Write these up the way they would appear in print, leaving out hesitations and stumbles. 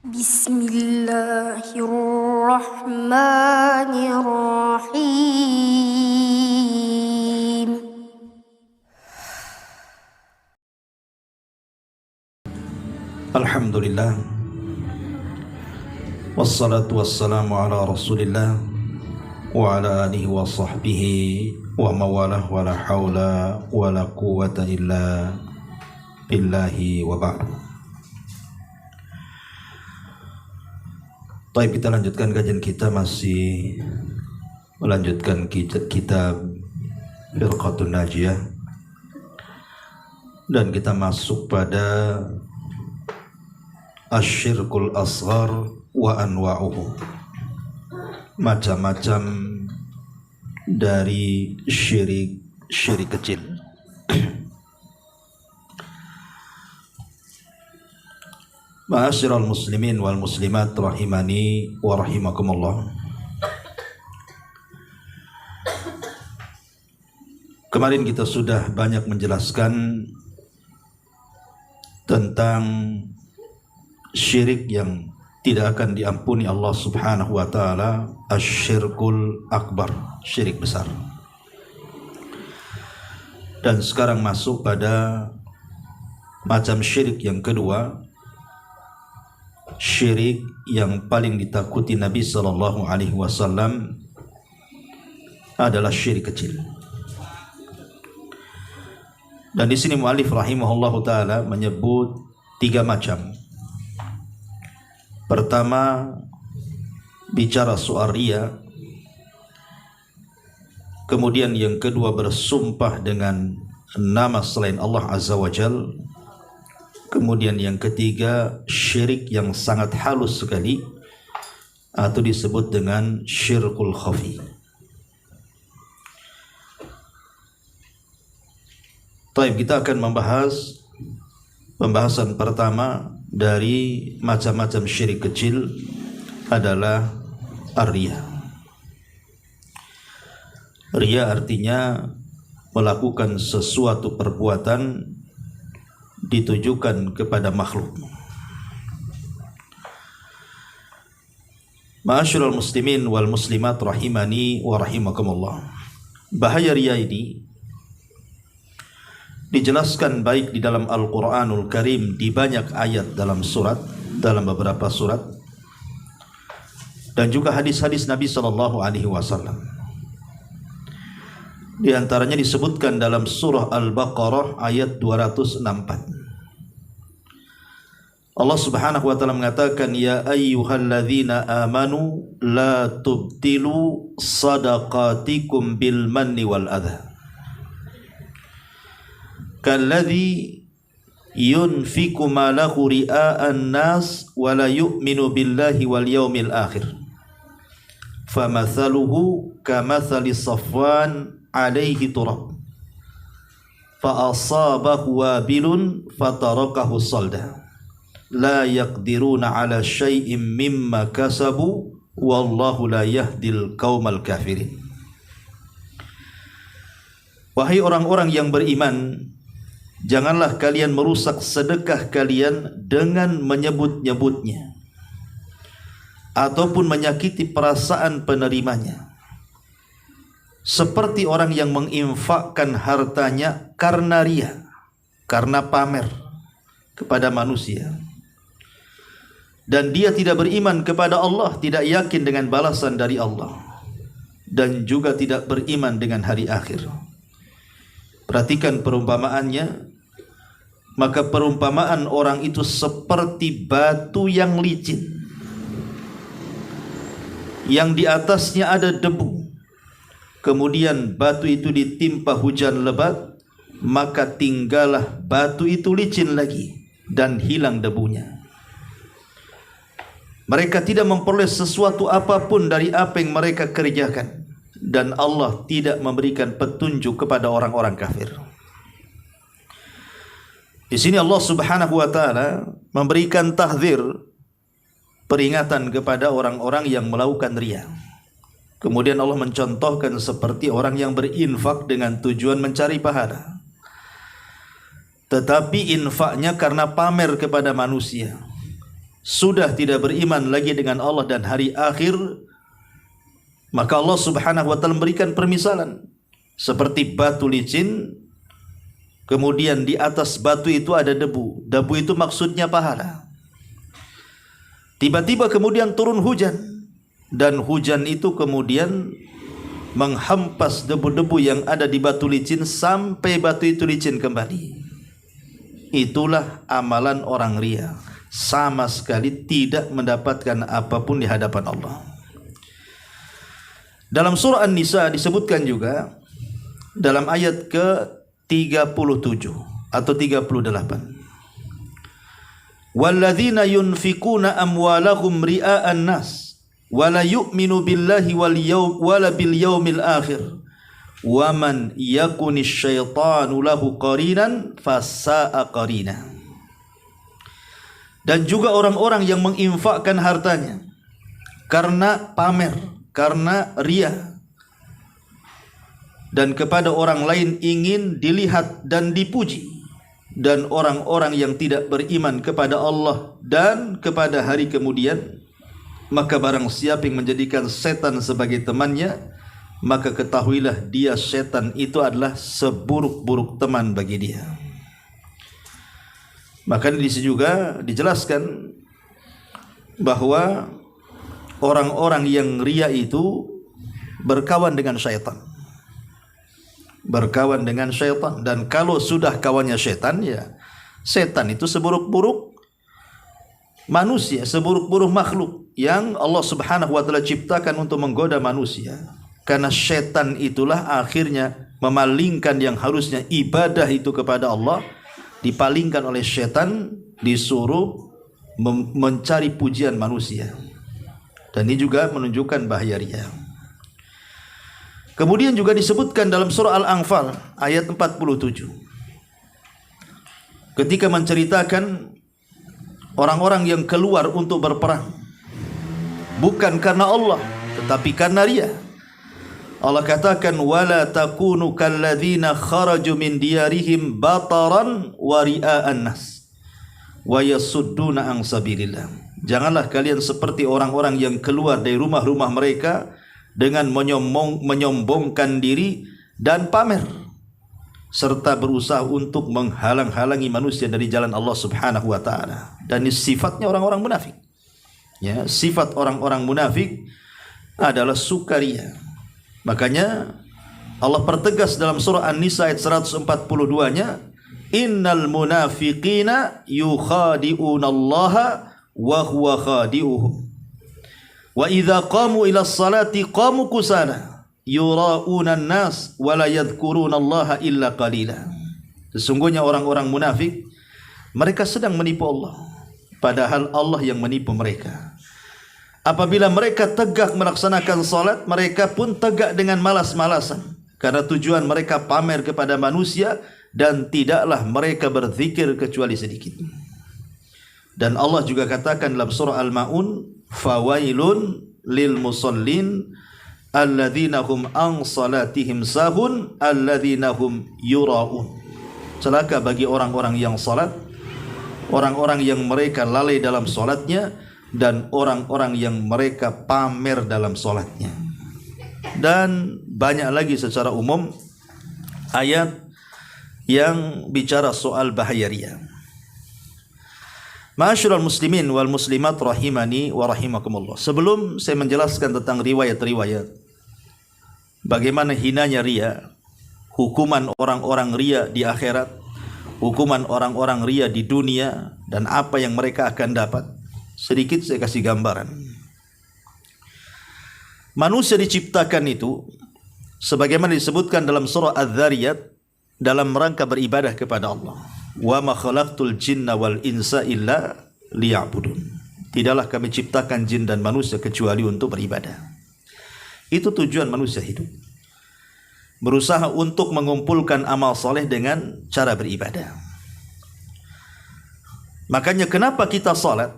Bismillahirrahmanirrahim. Alhamdulillah, wassalatu wassalamu ala rasulillah wa ala alihi wa sahbihi wa mawalah wa la hawla wa la quwwata illa billahi wa ba'd. Baik, kita lanjutkan kajian kita, masih melanjutkan kitab Firqatun Najiyah, dan kita masuk pada Asyirkul Asghar wa anwa'uhu, macam-macam dari syirik kecil. Ma'asyiral muslimin wal muslimat rahimani wa rahimakumullah. Kemarin kita sudah banyak menjelaskan tentang syirik yang tidak akan diampuni Allah Subhanahu wa taala, asyirkul akbar, syirik besar. Dan sekarang masuk pada macam syirik yang kedua, syirik yang paling ditakuti Nabi sallallahu alaihi wasallam adalah syirik kecil. Dan di sini muallif rahimahullahu taala menyebut 3 macam. Pertama, bicara soal riya. Kemudian yang kedua, bersumpah dengan nama selain Allah Azza wa Jal. Kemudian yang ketiga, syirik yang sangat halus sekali, atau disebut dengan syirkul khafi. Baik, kita akan membahas pembahasan pertama dari macam-macam syirik kecil adalah ar-riya. Riya artinya melakukan sesuatu perbuatan ditujukan kepada makhluk. Ma'asyiral muslimin wal muslimat rahimani wa rahimakumullah. Bahaya riya ini dijelaskan baik di dalam Al-Quranul Karim, di banyak ayat dalam beberapa surat, dan juga hadis-hadis Nabi sallallahu alaihi wasallam. Di antaranya disebutkan dalam surah Al-Baqarah ayat 264. Allah Subhanahu wa taala mengatakan, ya ayyuhalladzina amanu la tubtilu sadaqatikum bil manni wal adha kalladzi yunfiku malahu ria'an nas wa la yu'minu billahi wal yawmil akhir famathaluhu kamathali safwan alaihi turab fa asabahu wabilun fatarakahu salda la yaqdiruna ala syai'im mimma kasabu wallahu la yahdil qaumal kafirin. Wahai orang-orang yang beriman, janganlah kalian merusak sedekah kalian dengan menyebut-nyebutnya ataupun menyakiti perasaan penerimanya, seperti orang yang menginfakkan hartanya karena riya, karena pamer kepada manusia, dan dia tidak beriman kepada Allah, tidak yakin dengan balasan dari Allah, dan juga tidak beriman dengan hari akhir. Perhatikan perumpamaannya. Maka perumpamaan orang itu seperti batu yang licin, yang di atasnya ada debu. Kemudian batu itu ditimpa hujan lebat, maka tinggallah batu itu licin lagi dan hilang debunya. Mereka tidak memperoleh sesuatu apapun dari apa yang mereka kerjakan, dan Allah tidak memberikan petunjuk kepada orang-orang kafir. Di sini Allah Subhanahu wa taala memberikan tahdzir, peringatan kepada orang-orang yang melakukan riya. Kemudian Allah mencontohkan seperti orang yang berinfak dengan tujuan mencari pahala, tetapi infaknya karena pamer kepada manusia, sudah tidak beriman lagi dengan Allah dan hari akhir, maka Allah Subhanahu wa taala memberikan permisalan seperti batu licin, kemudian di atas batu itu ada debu. Debu itu maksudnya pahala. Tiba-tiba kemudian turun hujan, dan hujan itu kemudian menghampas debu-debu yang ada di batu licin sampai batu itu licin kembali. Itulah amalan orang ria, sama sekali tidak mendapatkan apapun di hadapan Allah. Dalam surah An-Nisa disebutkan juga dalam ayat ke-37 atau 38. Walladzina yunfikuna amwalahum ria'an nas wala yu'minu billahi wala bil yaumil akhir wa man yakunish syaitanu lahu qarinan fasa'a qarina. Dan juga orang-orang yang menginfakkan hartanya karena pamer, karena ria, dan kepada orang lain ingin dilihat dan dipuji, dan orang-orang yang tidak beriman kepada Allah dan kepada hari kemudian, maka barang siapa yang menjadikan setan sebagai temannya, maka ketahuilah dia, setan itu adalah seburuk-buruk teman bagi dia. Maka di sini juga dijelaskan bahwa orang-orang yang ria itu berkawan dengan syaitan. Berkawan dengan syaitan, dan kalau sudah kawannya syaitan, ya setan itu seburuk-buruk manusia, seburuk-buruk makhluk yang Allah Subhanahu wa taala ciptakan untuk menggoda manusia. Karena syaitan itulah akhirnya memalingkan yang harusnya ibadah itu kepada Allah, dipalingkan oleh syaitan, disuruh mencari pujian manusia. Dan ini juga menunjukkan bahaya ria. Kemudian juga disebutkan dalam surah Al-Anfal ayat 47, ketika menceritakan orang-orang yang keluar untuk berperang bukan karena Allah tetapi karena ria. Allah katakan wala takunu kalladzina kharaju min diyarihim bataran wa ria'an nas wa yasudduna an sabilillah. Janganlah kalian seperti orang-orang yang keluar dari rumah-rumah mereka dengan menyombongkan diri dan pamer, serta berusaha untuk menghalang-halangi manusia dari jalan Allah Subhanahu wa taala. Dan ini sifatnya orang-orang munafik. Ya, sifat orang-orang munafik adalah sukaria. Makanya Allah pertegas dalam surah An-Nisa ayat 142-nya, innal munafiqina yukhadi'unallaha wa huwa khadi'uhum. Wa idza qamu ila sholati qamu kusala yura'una an-nas wa la yadhkuruna Allaha illa qalila. Sesungguhnya orang-orang munafik mereka sedang menipu Allah, padahal Allah yang menipu mereka. Apabila mereka tegak melaksanakan salat, mereka pun tegak dengan malas-malasan, karena tujuan mereka pamer kepada manusia, dan tidaklah mereka berzikir kecuali sedikit. Dan Allah juga katakan dalam surah Al-Maun, fawailun lil musallin alladzina hum an salatihim sahun alladzina hum yuraun. Celaka bagi orang-orang yang salat, orang-orang yang mereka lalai dalam salatnya, dan orang-orang yang mereka pamer dalam salatnya. Dan banyak lagi secara umum ayat yang bicara soal bahaya ria. Ma'asyiral muslimin wal muslimat rahimani wa rahimakumullah. Sebelum saya menjelaskan tentang riwayat-riwayat bagaimana hinanya ria, hukuman orang-orang ria di akhirat, hukuman orang-orang ria di dunia, dan apa yang mereka akan dapat, sedikit saya kasih gambaran. Manusia diciptakan itu sebagaimana disebutkan dalam surah Az-Zariyat dalam rangka beribadah kepada Allah. Wa ma khalaqtul jinna wal insa illa liya'budun. Tidaklah kami ciptakan jin dan manusia kecuali untuk beribadah. Itu tujuan manusia hidup. Berusaha untuk mengumpulkan amal soleh dengan cara beribadah. Makanya kenapa kita salat?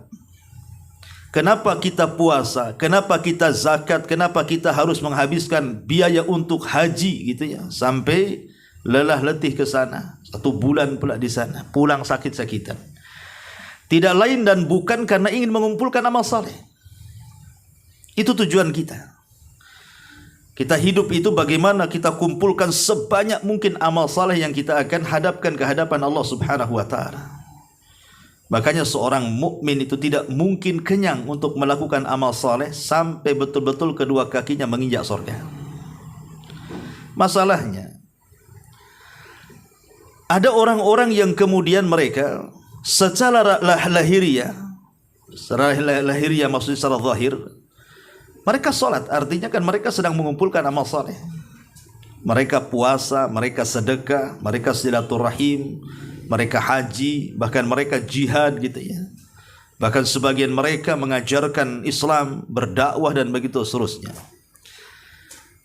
Kenapa kita puasa? Kenapa kita zakat? Kenapa kita harus menghabiskan biaya untuk haji gitu ya, sampai lelah letih ke sana, 1 bulan pula di sana, pulang sakit-sakitan. Tidak lain dan bukan karena ingin mengumpulkan amal saleh. Itu tujuan kita. Kita hidup itu bagaimana kita kumpulkan sebanyak mungkin amal saleh yang kita akan hadapkan ke hadapan Allah Subhanahu wa taala. Makanya seorang mukmin itu tidak mungkin kenyang untuk melakukan amal saleh sampai betul-betul kedua kakinya menginjak surga. Masalahnya, ada orang-orang yang kemudian mereka secara lahiriah maksudnya secara zahir, mereka sholat, artinya kan mereka sedang mengumpulkan amal saleh. Mereka puasa, mereka sedekah, mereka silaturahim, mereka haji, bahkan mereka jihad gitu ya. Bahkan sebagian mereka mengajarkan Islam, berdakwah dan begitu seterusnya.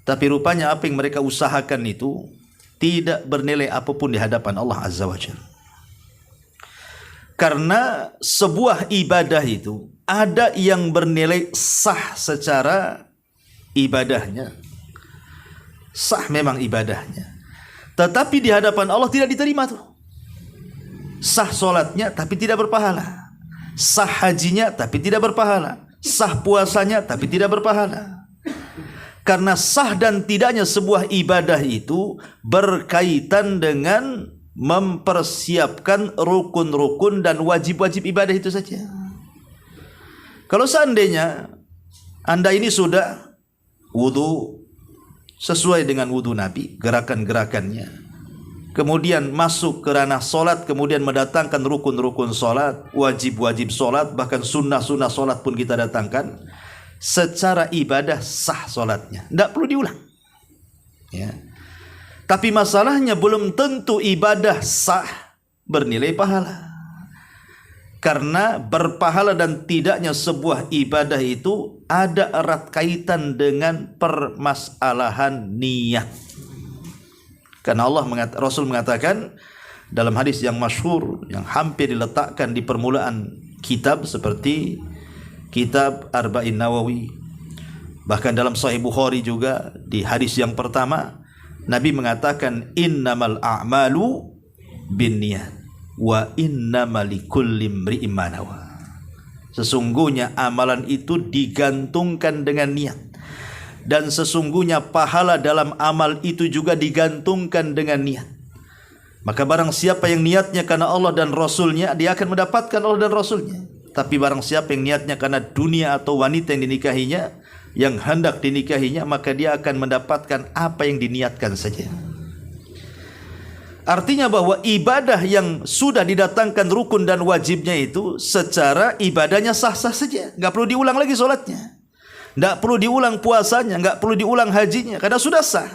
Tapi rupanya apa yang mereka usahakan itu tidak bernilai apapun di hadapan Allah Azza wa Jalla. Karena sebuah ibadah itu ada yang bernilai sah secara ibadahnya. Sah memang ibadahnya. Tetapi di hadapan Allah tidak diterima tuh. Sah solatnya tapi tidak berpahala. Sah hajinya tapi tidak berpahala. Sah puasanya tapi tidak berpahala. Karena sah dan tidaknya sebuah ibadah itu berkaitan dengan mempersiapkan rukun-rukun dan wajib-wajib ibadah itu saja. Kalau seandainya Anda ini sudah wudu sesuai dengan wudu Nabi, gerakan-gerakannya, kemudian masuk ke ranah solat, kemudian mendatangkan rukun-rukun solat, wajib-wajib solat, bahkan sunnah-sunnah solat pun kita datangkan, secara ibadah sah solatnya, tidak perlu diulang ya. Tapi masalahnya belum tentu ibadah sah bernilai pahala. Karena berpahala dan tidaknya sebuah ibadah itu ada erat kaitan dengan permasalahan niat. Karena Rasul mengatakan dalam hadis yang masyhur yang hampir diletakkan di permulaan kitab seperti kitab Arba'in Nawawi, bahkan dalam Sahih Bukhari juga di hadis yang pertama Nabi mengatakan innamal a'malu binniyat wa innamal likulli imri'in ma nawa. Sesungguhnya amalan itu digantungkan dengan niat, dan sesungguhnya pahala dalam amal itu juga digantungkan dengan niat. Maka barang siapa yang niatnya karena Allah dan Rasulnya, dia akan mendapatkan Allah dan Rasulnya. Tapi barang siapa yang niatnya karena dunia atau wanita yang dinikahinya, yang hendak dinikahinya, maka dia akan mendapatkan apa yang diniatkan saja. Artinya bahwa ibadah yang sudah didatangkan rukun dan wajibnya itu secara ibadahnya sah-sah saja, nggak perlu diulang lagi sholatnya, nggak perlu diulang puasanya, nggak perlu diulang hajinya, karena sudah sah.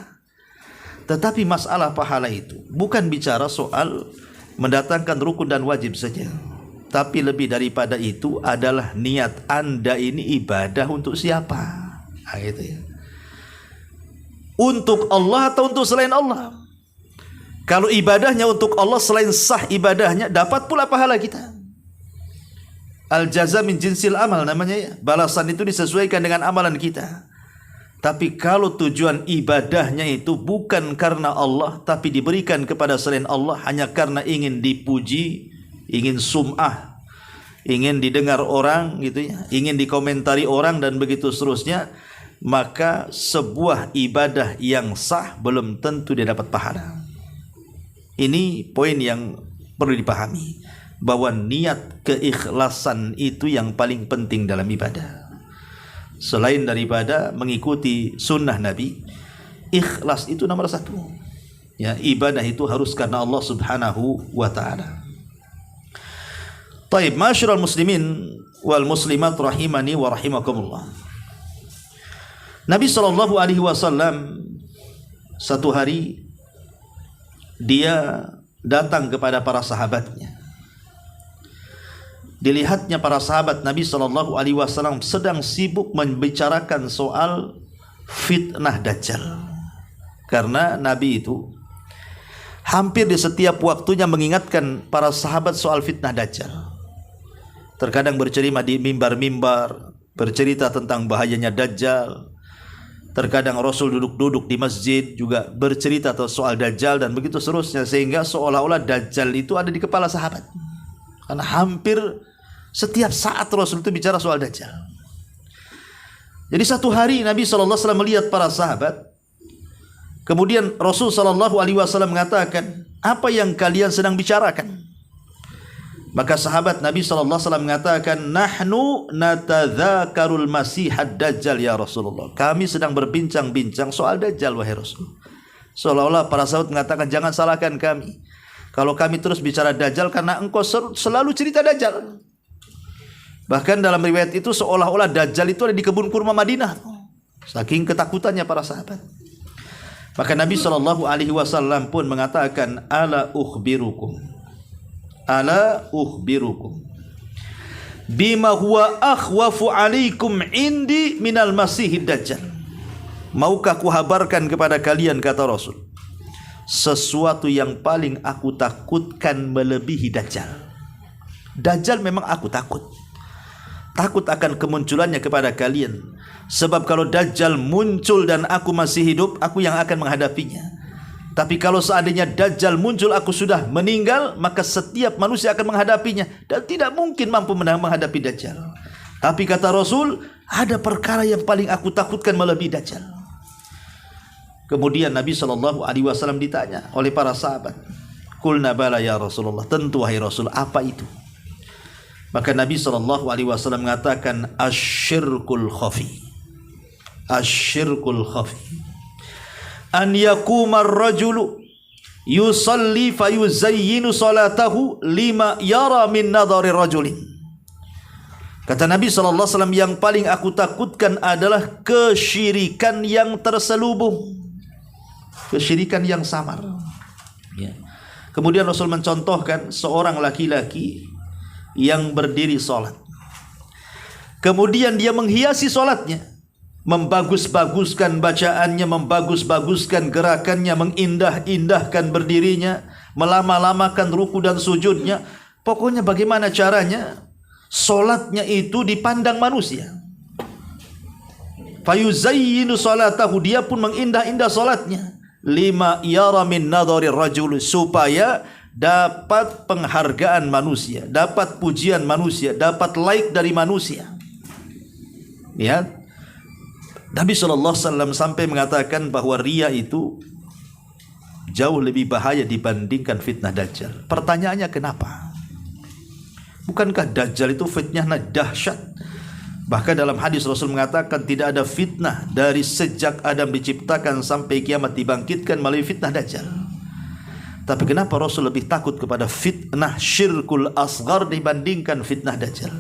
Tetapi masalah pahala itu bukan bicara soal mendatangkan rukun dan wajib saja, tapi lebih daripada itu adalah niat Anda ini ibadah untuk siapa? Nah, gitu ya. Untuk Allah atau untuk selain Allah? Kalau ibadahnya untuk Allah, selain sah ibadahnya, dapat pula pahala kita. Al-jaza min jinsil amal namanya ya. Balasan itu disesuaikan dengan amalan kita. Tapi kalau tujuan ibadahnya itu bukan karena Allah, tapi diberikan kepada selain Allah hanya karena ingin dipuji, ingin sum'ah, ingin didengar orang gitu ya, ingin dikomentari orang dan begitu seterusnya, maka sebuah ibadah yang sah belum tentu dia dapat pahala. Ini poin yang perlu dipahami, bahwa niat keikhlasan itu yang paling penting dalam ibadah. Selain daripada mengikuti sunnah Nabi, ikhlas itu nomor satu ya. Ibadah itu harus karena Allah Subhanahu wa ta'ala. Taib, masyarul muslimin wal muslimat rahimani wa rahimakumullah. Nabi SAW satu hari dia datang kepada para sahabatnya. Dilihatnya para sahabat Nabi SAW sedang sibuk membicarakan soal fitnah Dajjal. Karena Nabi itu hampir di setiap waktunya mengingatkan para sahabat soal fitnah Dajjal. Terkadang bercerita di mimbar-mimbar, bercerita tentang bahayanya Dajjal. Terkadang Rasul duduk-duduk di masjid juga bercerita soal Dajjal dan begitu seterusnya, sehingga seolah-olah Dajjal itu ada di kepala sahabat. Karena hampir Setiap saat Rasul itu bicara soal Dajjal. Jadi satu hari Nabi SAW melihat para sahabat. Kemudian Rasul SAW mengatakan, apa yang kalian sedang bicarakan? Maka sahabat Nabi SAW mengatakan, nahnu natadzakarul masihad dajjal ya Rasulullah. Kami sedang berbincang-bincang soal Dajjal wahai Rasul. Seolah-olah para sahabat mengatakan, jangan salahkan kami kalau kami terus bicara Dajjal, karena engkau selalu cerita Dajjal. Bahkan dalam riwayat itu seolah-olah Dajjal itu ada di kebun kurma Madinah. Saking ketakutannya para sahabat. Maka Nabi SAW pun mengatakan, ala ukhbirukum bima huwa akhwafu alaikum indi minal masihid dajjal. Maukah ku habarkan kepada kalian, kata Rasul, sesuatu yang paling aku takutkan melebihi Dajjal. Dajjal memang aku takut akan kemunculannya kepada kalian. Sebab kalau Dajjal muncul dan aku masih hidup, aku yang akan menghadapinya. Tapi kalau seandainya Dajjal muncul, aku sudah meninggal, maka setiap manusia akan menghadapinya, dan tidak mungkin mampu menghadapi Dajjal. Tapi kata Rasul, ada perkara yang paling aku takutkan melebihi Dajjal. Kemudian Nabi SAW ditanya oleh para sahabat, qulna bala ya Rasulullah, tentu wahai Rasul, apa itu? Maka Nabi SAW mengatakan, asyirkul khafi. Asyirkul khafi an yakumar rajulu yusalli fayuzayyinu salatahu lima yara min nadhari rajulin. Kata Nabi SAW, yang paling aku takutkan adalah kesyirikan yang terselubung, kesyirikan yang samar. Ya. Kemudian Rasul mencontohkan seorang laki-laki yang berdiri sholat. Kemudian dia menghiasi sholatnya, membagus-baguskan bacaannya, membagus-baguskan gerakannya, mengindah-indahkan berdirinya, melama-lamakan ruku dan sujudnya. Pokoknya bagaimana caranya sholatnya itu dipandang manusia. Fayuzayyinu salatahu, dia pun mengindah-indah sholatnya. Lima yara min nadhari rajul, supaya dapat penghargaan manusia, dapat pujian manusia, dapat like dari manusia. Ya, Nabi SAW sampai mengatakan bahwa riya itu jauh lebih bahaya dibandingkan fitnah Dajjal. Pertanyaannya kenapa? Bukankah Dajjal itu fitnahnya dahsyat? Bahkan dalam hadis Rasul mengatakan tidak ada fitnah dari sejak Adam diciptakan sampai kiamat dibangkitkan melalui fitnah Dajjal. Tapi kenapa Rasul lebih takut kepada fitnah syirkul asghar dibandingkan fitnah Dajjal?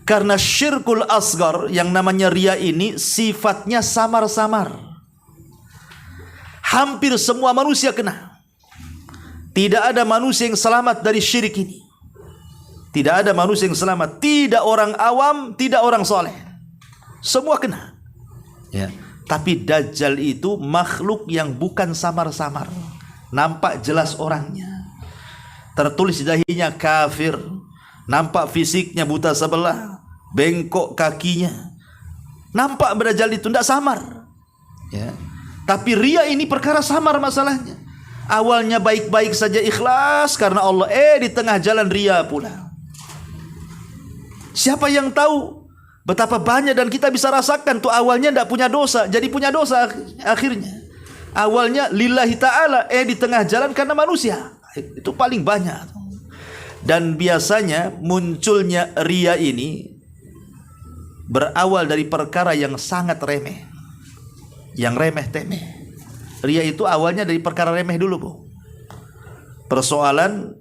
Karena syirkul asghar yang namanya riya ini sifatnya samar-samar. Hampir semua manusia kena. Tidak ada manusia yang selamat dari syirik ini. Tidak ada manusia yang selamat. Tidak orang awam, tidak orang soleh. Semua kena. Ya. Tapi Dajjal itu makhluk yang bukan samar-samar. Nampak jelas orangnya. Tertulis di dahinya kafir. Nampak fisiknya buta sebelah. Bengkok kakinya. Nampak Dajjal itu tidak samar. Ya. Tapi riya ini perkara samar masalahnya. Awalnya baik-baik saja ikhlas karena Allah. Di tengah jalan riya pula. Siapa yang tahu betapa banyak, dan kita bisa rasakan tuh awalnya tidak punya dosa, jadi punya dosa akhirnya. Awalnya lillahi ta'ala, di tengah jalan karena manusia. Itu paling banyak. Dan biasanya munculnya riya ini berawal dari perkara yang sangat remeh. Yang remeh-temeh. Riya itu awalnya dari perkara remeh dulu, Bu. Persoalan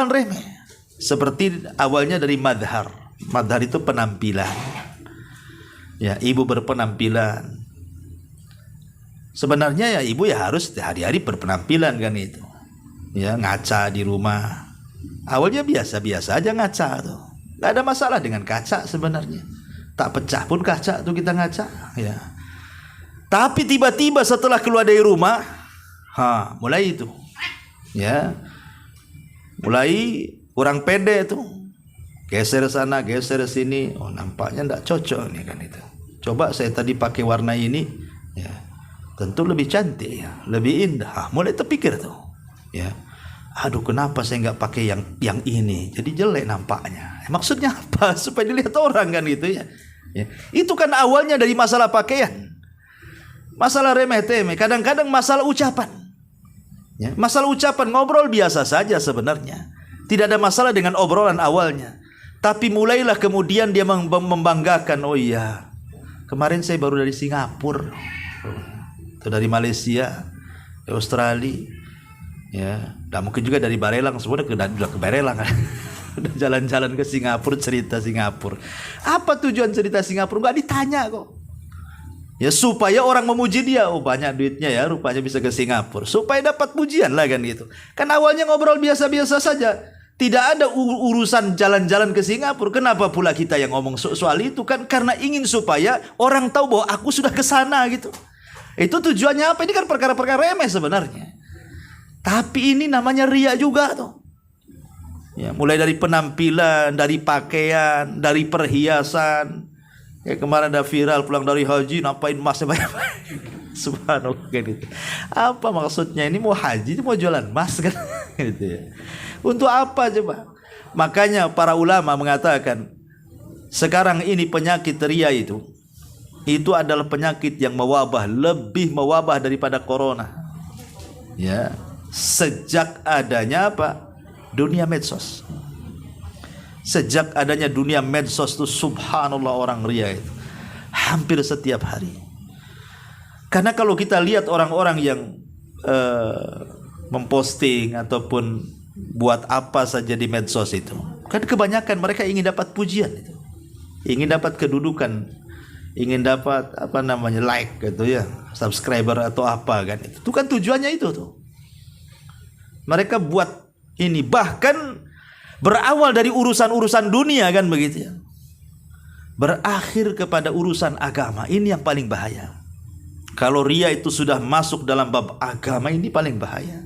remeh. Seperti awalnya dari madhar. Madhar itu penampilan. Ya, ibu berpenampilan. Sebenarnya ya ibu ya harus hari-hari berpenampilan kan itu. Ya, ngaca di rumah. Awalnya biasa-biasa aja ngaca tuh. Gak ada masalah dengan kaca sebenarnya. Tak pecah pun kaca tuh kita ngaca. Ya. Tapi tiba-tiba setelah keluar dari rumah, mulai itu. Ya. Mulai kurang pede tuh, geser sana, geser sini. Oh, nampaknya tidak cocok nih kan itu. Coba saya tadi pakai warna ini, ya, tentu lebih cantik, ya, lebih indah. Mulai terpikir tuh, ya. aduh kenapa saya nggak pakai yang ini, jadi jelek nampaknya. Maksudnya apa? Supaya dilihat orang kan gitu ya. Itu kan awalnya dari masalah pakaian, masalah remeh-temeh, kadang-kadang masalah ucapan. Masalah ucapan, ngobrol biasa saja sebenarnya, tidak ada masalah dengan obrolan awalnya. Tapi mulailah kemudian dia membanggakan, oh iya, kemarin saya baru dari Singapura, atau dari Malaysia, Australia, ya, dan mungkin juga dari Barelang, semua udah ke Barelang kan. Udah jalan-jalan ke Singapura, cerita Singapura. Apa tujuan cerita Singapura? Nggak ditanya kok. Ya supaya orang memuji dia, oh banyak duitnya ya, rupanya bisa ke Singapura, supaya dapat pujian lah kan gitu. Kan awalnya ngobrol biasa-biasa saja, tidak ada urusan jalan-jalan ke Singapura. Kenapa pula kita yang ngomong soal itu? Kan karena ingin supaya orang tahu bahwa aku sudah ke sana gitu. Itu tujuannya apa? Ini kan perkara-perkara remeh sebenarnya. Tapi ini namanya riya juga tuh. Ya, mulai dari penampilan, dari pakaian, dari perhiasan. Ya kemarin ada viral pulang dari haji, nampain emasnya banyak. Subhanallah gitu. Apa maksudnya? Ini mau haji, mau jualan emas kan? Gitu ya. Untuk apa coba? Makanya para ulama mengatakan sekarang ini penyakit riya itu adalah penyakit yang mewabah, lebih mewabah daripada corona. Ya, sejak adanya apa? Dunia medsos. Sejak adanya dunia medsos itu subhanallah orang riya itu hampir setiap hari. Karena kalau kita lihat orang-orang yang memposting ataupun buat apa saja di medsos itu, kan kebanyakan mereka ingin dapat pujian itu, ingin dapat kedudukan, ingin dapat apa namanya like gitu ya, subscriber atau apa kan itu kan tujuannya itu tuh. Mereka buat ini bahkan berawal dari urusan-urusan dunia kan begitu ya, berakhir kepada urusan agama. Ini yang paling bahaya. Kalau riya itu sudah masuk dalam bab agama, ini paling bahaya.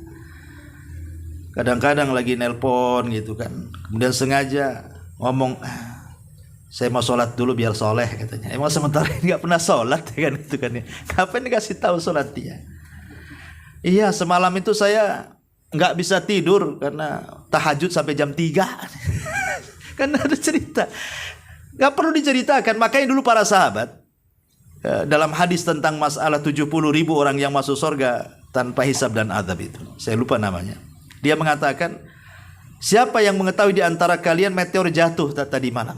Kadang-kadang lagi nelpon gitu kan, kemudian sengaja ngomong, saya mau sholat dulu biar soleh katanya. Emang sementara ini nggak pernah sholat ya kan itu kan ya. Kapan dikasih tahu sholat dia? Iya, semalam itu saya nggak bisa tidur karena tahajud sampai jam 3. Kan ada cerita, nggak perlu diceritakan. Makanya dulu para sahabat dalam hadis tentang masalah 70.000 orang yang masuk surga tanpa hisab dan azab itu, saya lupa namanya, dia mengatakan, siapa yang mengetahui di antara kalian meteor jatuh tadi malam?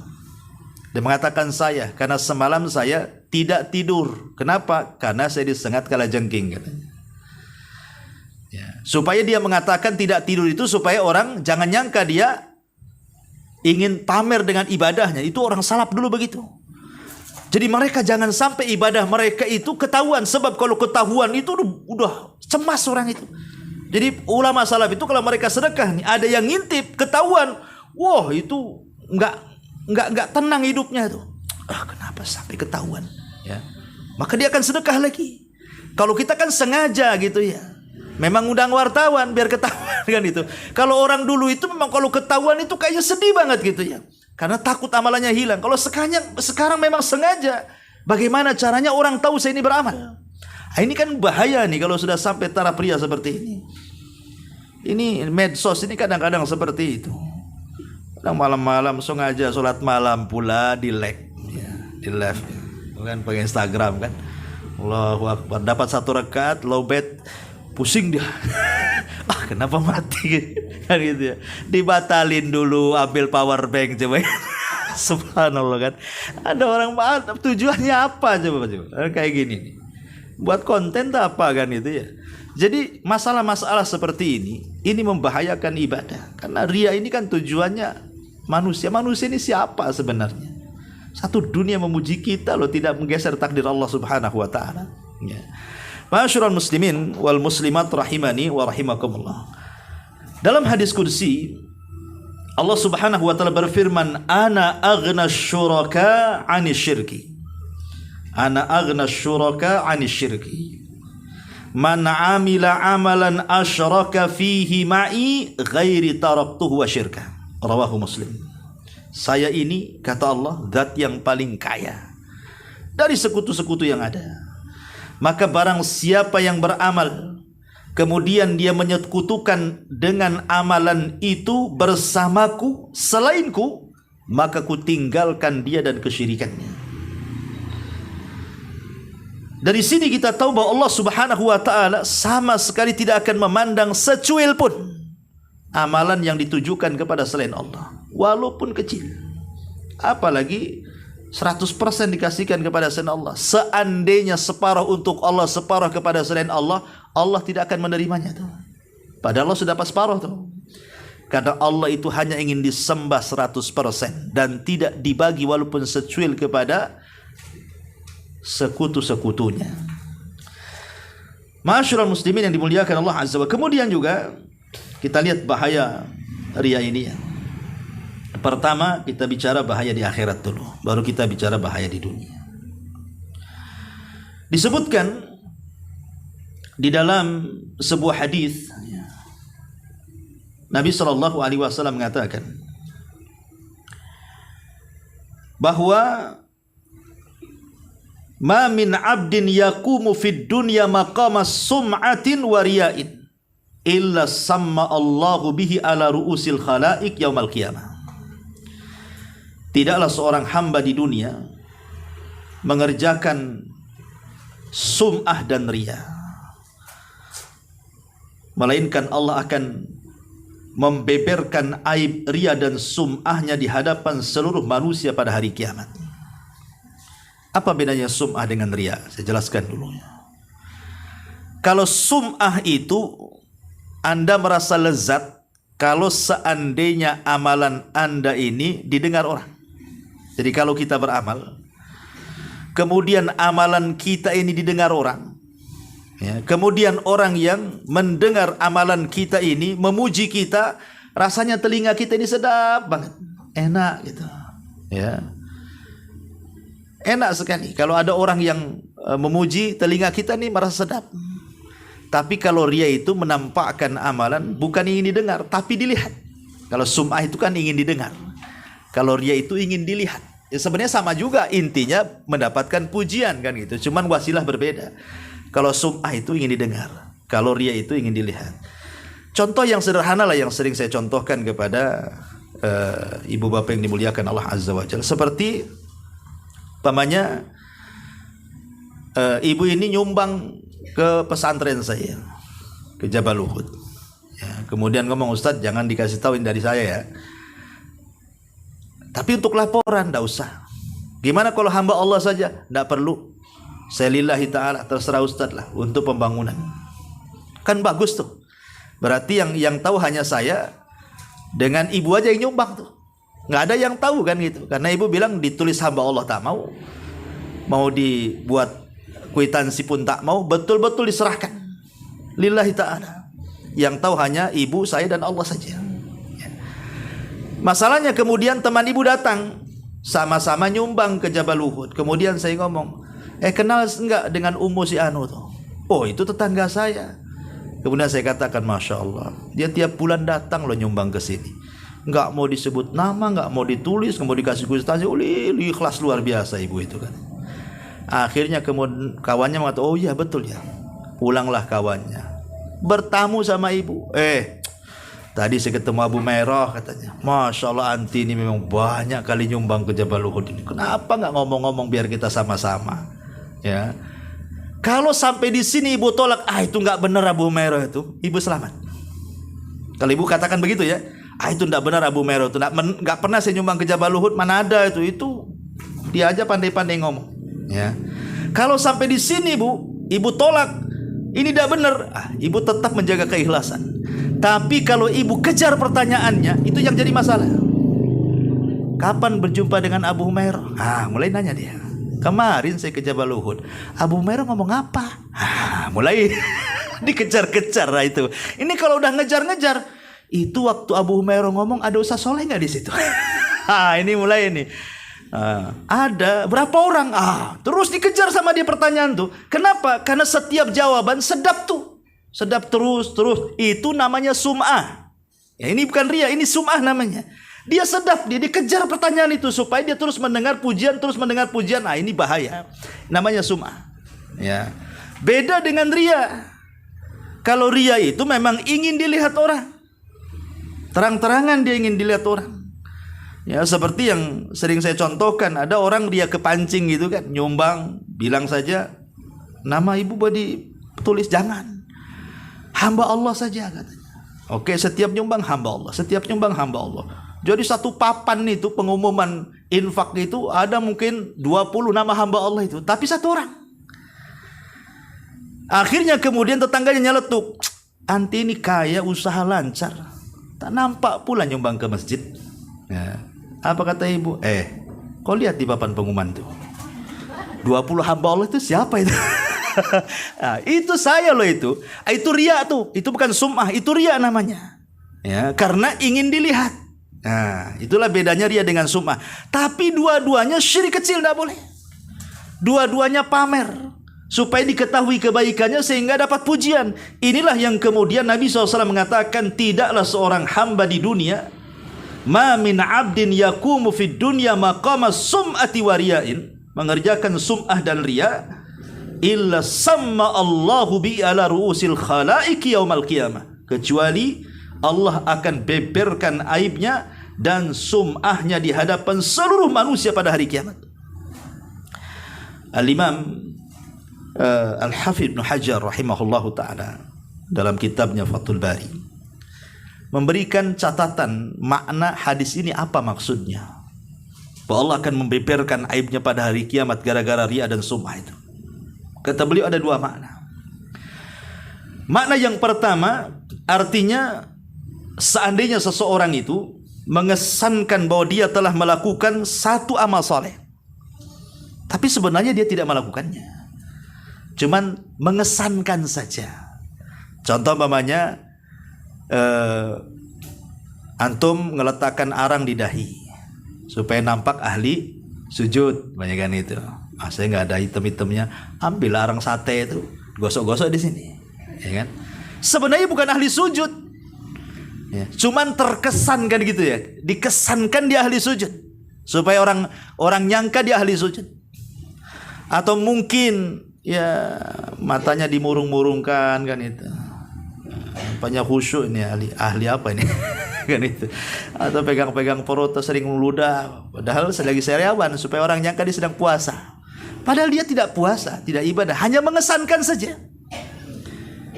Dia mengatakan saya, karena semalam saya tidak tidur. Kenapa? Karena saya disengat kalajengking katanya. Ya, supaya dia mengatakan tidak tidur itu supaya orang jangan nyangka dia ingin pamer dengan ibadahnya. Itu orang salaf dulu begitu. Jadi mereka jangan sampai ibadah mereka itu ketahuan, sebab kalau ketahuan itu udah cemas orang itu. Jadi ulama salaf itu kalau mereka sedekah nih, ada yang ngintip ketahuan, wah itu nggak tenang hidupnya itu. Kenapa sampai ketahuan? Ya, maka dia akan sedekah lagi. Kalau kita kan sengaja gitu ya, memang undang wartawan biar ketahuan kan itu. Kalau orang dulu itu memang kalau ketahuan itu kayaknya sedih banget gitu ya, karena takut amalannya hilang. Kalau sekarang memang sengaja. Bagaimana caranya orang tahu saya ini beramal? Ini kan bahaya nih kalau sudah sampai taraf pria seperti ini. Ini medsos ini kadang-kadang seperti itu. Kadang malam-malam sengaja sholat malam pula di like, ya, di live, kan pakai Instagram kan. Allahu Akbar, dapat 1 rakaat low bet, pusing dia. Kenapa mati kan gitu ya. Dibatalin dulu, ambil power bank coba. Subhanallah kan. Ada orang tujuannya apa coba kayak gini nih. Buat konten tak apa kan itu ya. Jadi masalah-masalah seperti ini membahayakan ibadah. Karena riya ini kan tujuannya manusia. Manusia ini siapa sebenarnya? Satu dunia memuji kita loh, tidak menggeser takdir Allah Subhanahu wa taala. Ya. Ma'asyiral muslimin wal muslimat rahimani wa rahimakumullah. Dalam hadis kursi Allah Subhanahu wa taala berfirman, "Ana aghna syuraka 'ani syirki." Ana aghna syuraka 'ani syirki. Man 'amila 'amalan asyraka fihi ma'i ghairi taraktuhu wa syirka. Rawahu Muslim. Saya ini, kata Allah, zat yang paling kaya dari sekutu-sekutu yang ada. Maka barang siapa yang beramal kemudian dia menyekutukan dengan amalan itu bersamaku selainku, maka ku tinggalkan dia dan kesyirikannya. Dari sini kita tahu bahwa Allah Subhanahu wa taala sama sekali tidak akan memandang secuil pun amalan yang ditujukan kepada selain Allah, walaupun kecil. Apalagi 100% dikasihkan kepada selain Allah. Seandainya separuh untuk Allah, separuh kepada selain Allah, Allah tidak akan menerimanya tuh. Padahal Allah sudah pas separuh tuh. Karena Allah itu hanya ingin disembah 100% dan tidak dibagi walaupun secuil kepada sekutu-sekutunya. Ma'asyiral muslimin yang dimuliakan Allah Azza wa Jalla. Kemudian juga kita lihat bahaya riya ini ya. Pertama kita bicara bahaya di akhirat dulu, baru kita bicara bahaya di dunia. Disebutkan di dalam sebuah hadis Nabi SAW mengatakan bahwa ma min abdin yaqumu fid dunya maqama sum'atin wa riya'in illa samma Allahu bihi ala ru'usil khalaik yaumal qiyamah. Tidaklah seorang hamba di dunia mengerjakan sum'ah dan riya, melainkan Allah akan membeberkan aib riya dan sum'ahnya di hadapan seluruh manusia pada hari kiamat. Apa bedanya sum'ah dengan riya? Saya jelaskan dulu. Kalau sum'ah itu Anda merasa lezat kalau seandainya amalan Anda ini didengar orang. Jadi kalau kita beramal, kemudian amalan kita ini didengar orang, ya, kemudian orang yang mendengar amalan kita ini memuji kita, rasanya telinga kita ini sedap banget, enak gitu, ya. Enak sekali kalau ada orang yang memuji, telinga kita nih merasa sedap. Tapi kalau riya itu menampakkan amalan bukan ingin didengar tapi dilihat. Kalau sum'ah itu kan ingin didengar, kalau riya itu ingin dilihat. Ya sebenarnya sama juga, intinya mendapatkan pujian kan gitu, cuman wasilah berbeda. Kalau sum'ah itu ingin didengar, kalau riya itu ingin dilihat. Contoh yang sederhana lah yang sering saya contohkan kepada ibu bapak yang dimuliakan Allah Azza wa Jalla. Seperti pamannya ibu ini nyumbang ke pesantren saya, ke Jabal Uhud, ya, kemudian ngomong, Ustadz jangan dikasih tahu dari saya ya, tapi untuk laporan tidak usah. Gimana kalau hamba Allah saja? Tidak perlu, saya lillahi ta'ala, terserah Ustadz lah untuk pembangunan. Kan bagus tuh. Berarti yang tahu hanya saya dengan ibu aja yang nyumbang tuh, nggak ada yang tahu kan gitu. Karena ibu bilang ditulis hamba Allah tak mau, mau dibuat kwitansi pun tak mau, betul-betul diserahkan lillahi ta'ala. Yang tahu hanya ibu, saya dan Allah saja. Masalahnya kemudian teman ibu datang, sama-sama nyumbang ke Jabal Uhud. Kemudian saya ngomong, kenal enggak dengan Ummu si Anu tuh? Oh itu tetangga saya. Kemudian saya katakan, Masya Allah, dia tiap bulan datang loh nyumbang ke sini. Enggak mau disebut nama, enggak mau ditulis, enggak mau dikasih kwitansi. Ikhlas luar biasa ibu itu kan. Akhirnya kemudian kawannya mengatakan, oh iya betul ya. Pulanglah kawannya, bertamu sama ibu. Tadi saya ketemu Abu Merah katanya. Masya Allah anti ini memang banyak kali nyumbang ke Jabal Uhud ini. Kenapa nggak ngomong-ngomong biar kita sama-sama? Ya. Kalau sampai di sini ibu tolak, itu nggak benar Abu Merah itu, ibu selamat. Kalau ibu katakan begitu ya, itu nggak benar Abu Merah itu, nggak pernah saya nyumbang ke Jabal Uhud, mana ada itu dia aja pandai-pandai ngomong. Ya. Kalau sampai di sini ibu tolak, ini tidak benar, ibu tetap menjaga keikhlasan. Tapi kalau ibu kejar pertanyaannya, itu yang jadi masalah. Kapan berjumpa dengan Abu Humairah? Mulai nanya dia. Kemarin saya ke Jabal Uhud, Abu Humairah ngomong apa? Mulai dikejar-kejar lah itu. Ini kalau udah ngejar-ngejar, itu waktu Abu Humairah ngomong ada Ustaz Soleh nggak di situ? Ini mulai ini. Ada berapa orang? Terus dikejar sama dia pertanyaan tuh. Kenapa? Karena setiap jawaban sedap tuh, sedap terus. Itu namanya sum'ah. Ya ini bukan riya, ini sum'ah namanya. Dia sedap, dia dikejar pertanyaan itu supaya dia terus mendengar pujian. Ini bahaya. Namanya sum'ah. Ya. Beda dengan riya. Kalau ria itu memang ingin dilihat orang, terang-terangan dia ingin dilihat orang. Ya, seperti yang sering saya contohkan, ada orang dia kepancing gitu kan, nyumbang, bilang saja nama ibu boleh ditulis, jangan, hamba Allah saja katanya. Oke, setiap nyumbang hamba Allah, setiap nyumbang hamba Allah. Jadi satu papan itu pengumuman infak itu ada mungkin 20 nama hamba Allah itu, tapi satu orang. Akhirnya kemudian tetangganya nyeletuk, anti ini kaya, usaha lancar, tak nampak pula nyumbang ke masjid. Ya. Apa kata ibu? Kau lihat di papan pengumuman tuh, 20 hamba Allah itu siapa itu? Nah, itu saya loh itu. Itu ria tuh. Itu bukan sum'ah, itu ria namanya. Ya, karena ingin dilihat. Nah, itulah bedanya ria dengan sum'ah. Tapi dua-duanya syirik kecil, tidak boleh. Dua-duanya pamer supaya diketahui kebaikannya sehingga dapat pujian. Inilah yang kemudian Nabi SAW mengatakan, tidaklah seorang hamba di dunia, ma min abdin yakumu fid dunya maqama sum'ati wa riya'in, mengerjakan sum'ah dan ria, illa samma Allahu bi ala ru'usil khalaiki yaumal qiyamah, kecuali Allah akan beberkan aibnya dan sum'ahnya di hadapan seluruh manusia pada hari kiamat. Al-Imam Al-Hafidh Ibn Hajar rahimahullahu ta'ala dalam kitabnya Fathul Bari memberikan catatan makna hadis ini, apa maksudnya, bahwa Allah akan membeberkan aibnya pada hari kiamat gara-gara ria dan sum'ah itu. Kata beliau ada dua makna. Makna yang pertama, artinya seandainya seseorang itu mengesankan bahwa dia telah melakukan satu amal soleh, tapi sebenarnya dia tidak melakukannya, cuman mengesankan saja. Contoh umpamanya, antum ngeletakkan arang di dahi supaya nampak ahli sujud, banyak kan itu. Saya nggak ada hitam-hitamnya, ambil arang sate itu, gosok-gosok di sini, ya kan? Sebenarnya bukan ahli sujud, ya, cuman terkesan kan gitu ya, dikesankan dia ahli sujud supaya orang nyangka dia ahli sujud. Atau mungkin ya matanya dimurung-murungkan kan itu, banyak khusyuk ini, ahli apa ini? Kan itu. Atau pegang-pegang perut sering meludah, padahal lagi sariawan supaya orang nyangka dia sedang puasa. Padahal dia tidak puasa, tidak ibadah, hanya mengesankan saja.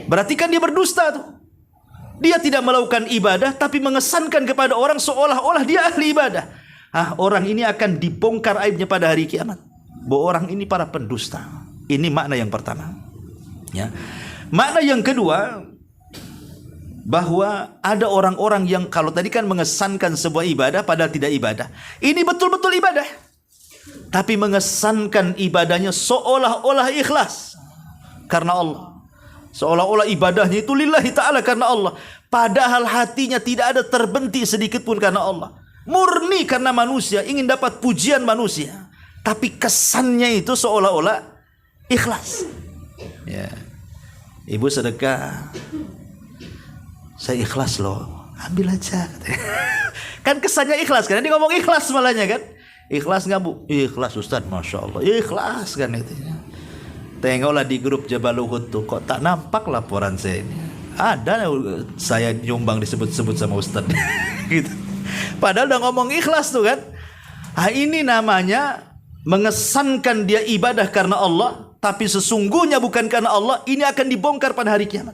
Berarti kan dia berdusta tuh. Dia tidak melakukan ibadah tapi mengesankan kepada orang seolah-olah dia ahli ibadah. Orang ini akan dibongkar aibnya pada hari kiamat, bahwa orang ini para pendusta. Ini makna yang pertama, ya. Makna yang kedua, bahwa ada orang-orang yang kalau tadi kan mengesankan sebuah ibadah padahal tidak ibadah. Ini betul-betul ibadah, tapi mengesankan ibadahnya seolah-olah ikhlas karena Allah, seolah-olah ibadahnya itu lillahi ta'ala karena Allah, padahal hatinya tidak ada terbentik sedikit pun karena Allah, murni karena manusia, ingin dapat pujian manusia, tapi kesannya itu seolah-olah ikhlas. Ya, ibu sedekah, saya ikhlas loh, ambil aja. Kan kesannya ikhlas kan, dia ngomong ikhlas malahnya kan. Ikhlas nggak bu? Ikhlas Ustaz, Masya Allah, ikhlas kan itu. Tengoklah di grup Jabal Uhud tuh, kok tak nampak laporan saya ini. Ada saya nyumbang disebut-sebut sama Ustaz. Gitu. Padahal udah ngomong ikhlas tuh kan. Ini namanya mengesankan dia ibadah karena Allah, tapi sesungguhnya bukan karena Allah. Ini akan dibongkar pada hari kiamat.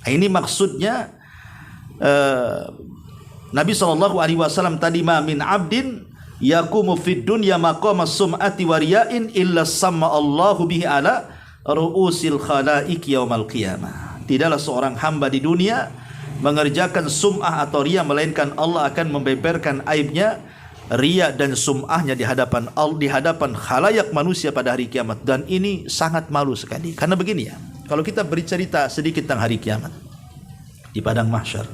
Ini maksudnya Nabi SAW tadi, ma min abdin yakumu fid dunya maqama sum'ati wa riya'in illa samma Allahu bihi ala ru'usil khalaiki yaumal qiyamah. Tidaklah seorang hamba di dunia mengerjakan sum'ah atau riya, melainkan Allah akan membeberkan aibnya, riya dan sum'ahnya di hadapan Allah, di hadapan khalayak manusia pada hari kiamat. Dan ini sangat malu sekali. Karena begini ya, kalau kita bercerita sedikit tentang hari kiamat di padang mahsyar,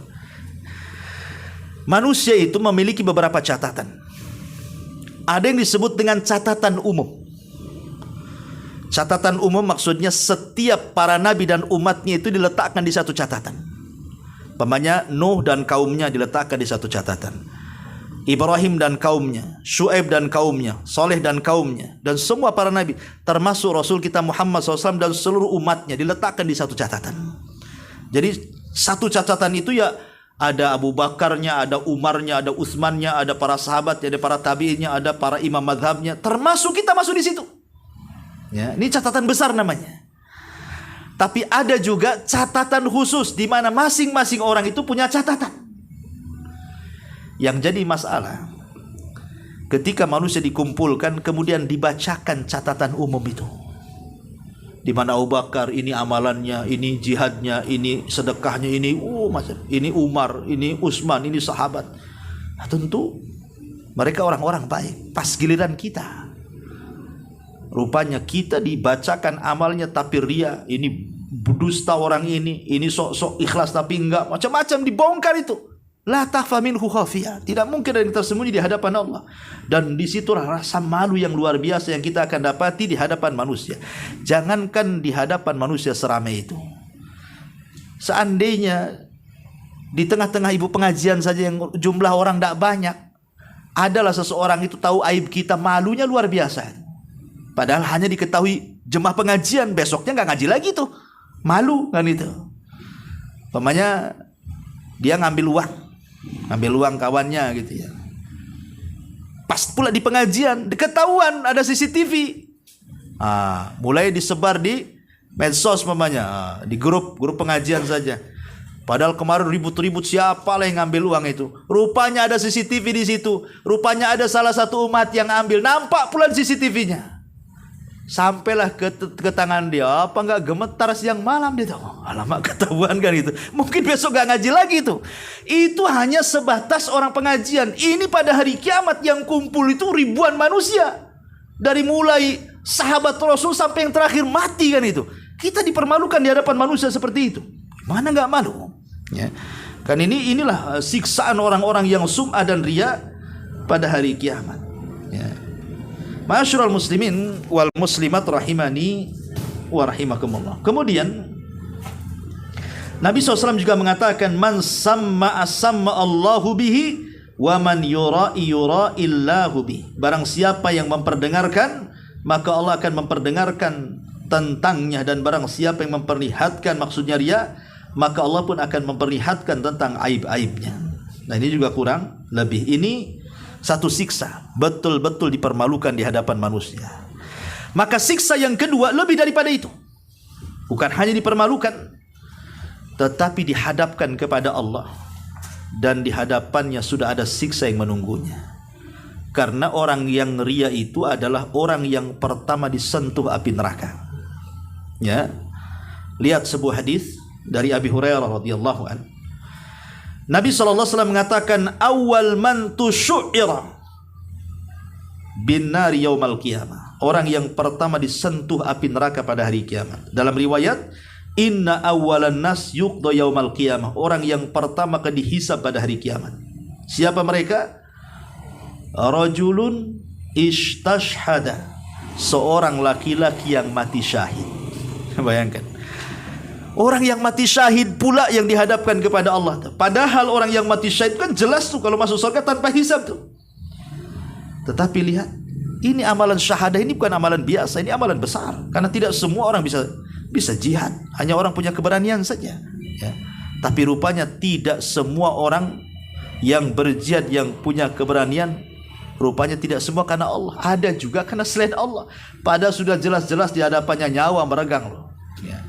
manusia itu memiliki beberapa catatan. Ada yang disebut dengan catatan umum. Catatan umum maksudnya setiap para nabi dan umatnya itu diletakkan di satu catatan. Umpamanya Nuh dan kaumnya diletakkan di satu catatan. Ibrahim dan kaumnya, Syuaib dan kaumnya, Saleh dan kaumnya, dan semua para nabi, termasuk Rasul kita Muhammad SAW dan seluruh umatnya, diletakkan di satu catatan. Jadi satu catatan itu ya ada Abu Bakarnya, ada Umarnya, ada Utsmannya, ada para sahabatnya, ada para tabi'innya, ada para imam madhabnya, termasuk kita masuk di situ. Ya, ini catatan besar namanya. Tapi ada juga catatan khusus di mana masing-masing orang itu punya catatan. Yang jadi masalah ketika manusia dikumpulkan kemudian dibacakan catatan umum itu. Di mana Abu Bakar ini amalannya, ini jihadnya, ini sedekahnya, ini macam ini Umar, ini Utsman, ini sahabat. Nah, tentu mereka orang-orang baik. Pas giliran kita, rupanya kita dibacakan amalnya tapi ria, ini dusta orang ini sok-sok ikhlas tapi enggak, macam-macam dibongkar itu. La takhfa minhu khafiyah. Tidak mungkin ada yang tersembunyi di hadapan Allah. Dan disitulah rasa malu yang luar biasa yang kita akan dapati di hadapan manusia. Jangankan di hadapan manusia seramai itu. Seandainya di tengah-tengah ibu pengajian saja yang jumlah orang tidak banyak, adalah seseorang itu tahu aib kita, malunya luar biasa. Padahal hanya diketahui jemaah pengajian, besoknya nggak ngaji lagi tuh. Malu kan itu. Umpamanya dia ngambil uang kawannya gitu ya. Pas pula di pengajian ketahuan ada CCTV. Mulai disebar di medsos mamanya, di grup pengajian saja. Padahal kemarin ribut-ribut siapa lah yang ngambil uang itu. Rupanya ada CCTV di situ. Rupanya ada salah satu umat yang ambil. Nampak pula CCTV-nya. Sampailah ke tangan dia. Apa enggak gemetar siang malam dia tahu. Alamak, ketahuan kan itu. Mungkin besok enggak ngaji lagi itu. Itu hanya sebatas orang pengajian. Ini pada hari kiamat yang kumpul itu ribuan manusia. Dari mulai sahabat Rasul sampai yang terakhir mati kan itu. Kita dipermalukan di hadapan manusia seperti itu. Mana enggak malu? Ya. Kan inilah siksaan orang-orang yang sum'ah dan riya pada hari kiamat. Ya. Ma'asyiral muslimin wal muslimat rahimani wa rahimakumullah. Kemudian Nabi SAW juga mengatakan, man samma asamma Allahu bihi wa man yura'i yura'illahu bihi. Barang siapa yang memperdengarkan, maka Allah akan memperdengarkan tentangnya, dan barang siapa yang memperlihatkan, maksudnya riya, maka Allah pun akan memperlihatkan tentang aib-aibnya. Nah, ini juga kurang lebih. Ini satu siksa, betul-betul dipermalukan di hadapan manusia. Maka siksa yang kedua lebih daripada itu. Bukan hanya dipermalukan, tetapi dihadapkan kepada Allah, dan di hadapannya sudah ada siksa yang menunggunya. Karena orang yang riya itu adalah orang yang pertama disentuh api neraka. Ya. Lihat sebuah hadis dari Abi Hurairah radhiyallahu anhu. Nabi SAW mengatakan, awal man tusyu'ira bin nari yaumal qiyamah. Orang yang pertama disentuh api neraka pada hari kiamat. Dalam riwayat, inna awalan nas yuqda yaumal qiyamah. Orang yang pertama akan dihisab pada hari kiamat. Siapa mereka? Rajulun istashhada. Seorang laki-laki yang mati syahid. Bayangkan. Orang yang mati syahid pula yang dihadapkan kepada Allah. Padahal orang yang mati syahid kan jelas tuh kalau masuk surga tanpa hisab tuh. Tetapi lihat, ini amalan syahadah ini bukan amalan biasa, ini amalan besar. Karena tidak semua orang bisa jihad. Hanya orang punya keberanian saja. Ya. Tapi rupanya tidak semua orang yang berjihad yang punya keberanian, rupanya tidak semua karena Allah. Ada juga karena selain Allah. Padahal sudah jelas-jelas di hadapannya nyawa meregang loh. Ya.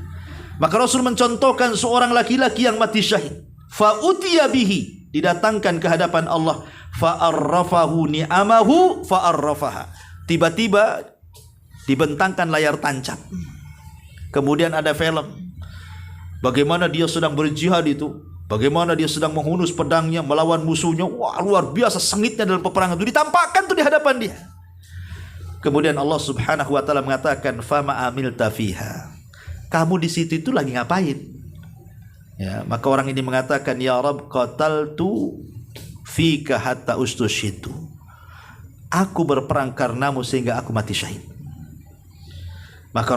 Maka Rasul mencontohkan seorang laki-laki yang mati syahid. Fa'utiya bihi, didatangkan ke hadapan Allah. Fa'arrafahu ni'amahu fa'arrafaha. Tiba-tiba dibentangkan layar tancap. Kemudian ada film. Bagaimana dia sedang berjihad itu. Bagaimana dia sedang menghunus pedangnya melawan musuhnya. Wah, luar biasa sengitnya dalam peperangan itu. Ditampakkan tuh di hadapan dia. Kemudian Allah Subhanahu wa taala mengatakan, fama amilta fiha. Kamu di situ itu lagi ngapain? Ya, maka orang ini mengatakan, ya Rabb, qataltu fika hatta ustushitu. Aku berperang karenamu sehingga aku mati syahid. Maka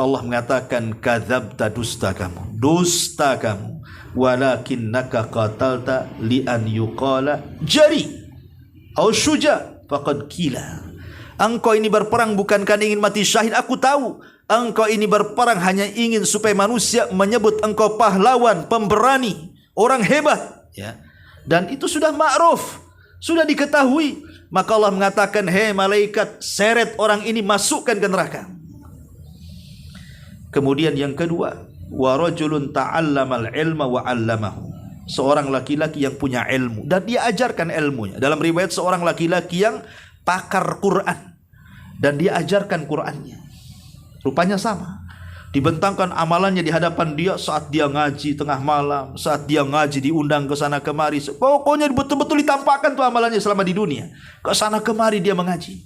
Allah mengatakan, kadzabta, dusta kamu. Dusta kamu. Walakinnaka qatalta li an yuqala jari. au syuja faqad qila. Engkau ini berperang bukan karena ingin mati syahid, aku tahu. Engkau ini berperang hanya ingin supaya manusia menyebut engkau pahlawan, pemberani, orang hebat, ya. Dan itu sudah ma'ruf, sudah diketahui. Maka Allah mengatakan, hei malaikat, seret orang ini, masukkan ke neraka. Kemudian yang kedua, wa rajulun ta'allamal ilma wa 'allamahu. Seorang laki-laki yang punya ilmu dan dia ajarkan ilmunya. Dalam riwayat seorang laki-laki yang pakar Quran dan dia ajarkan Qurannya. Rupanya sama. Dibentangkan amalannya di hadapan dia saat dia ngaji tengah malam, saat dia ngaji diundang ke sana kemari. Pokoknya betul-betul ditampakkan tuh amalannya selama di dunia. Ke sana kemari dia mengaji.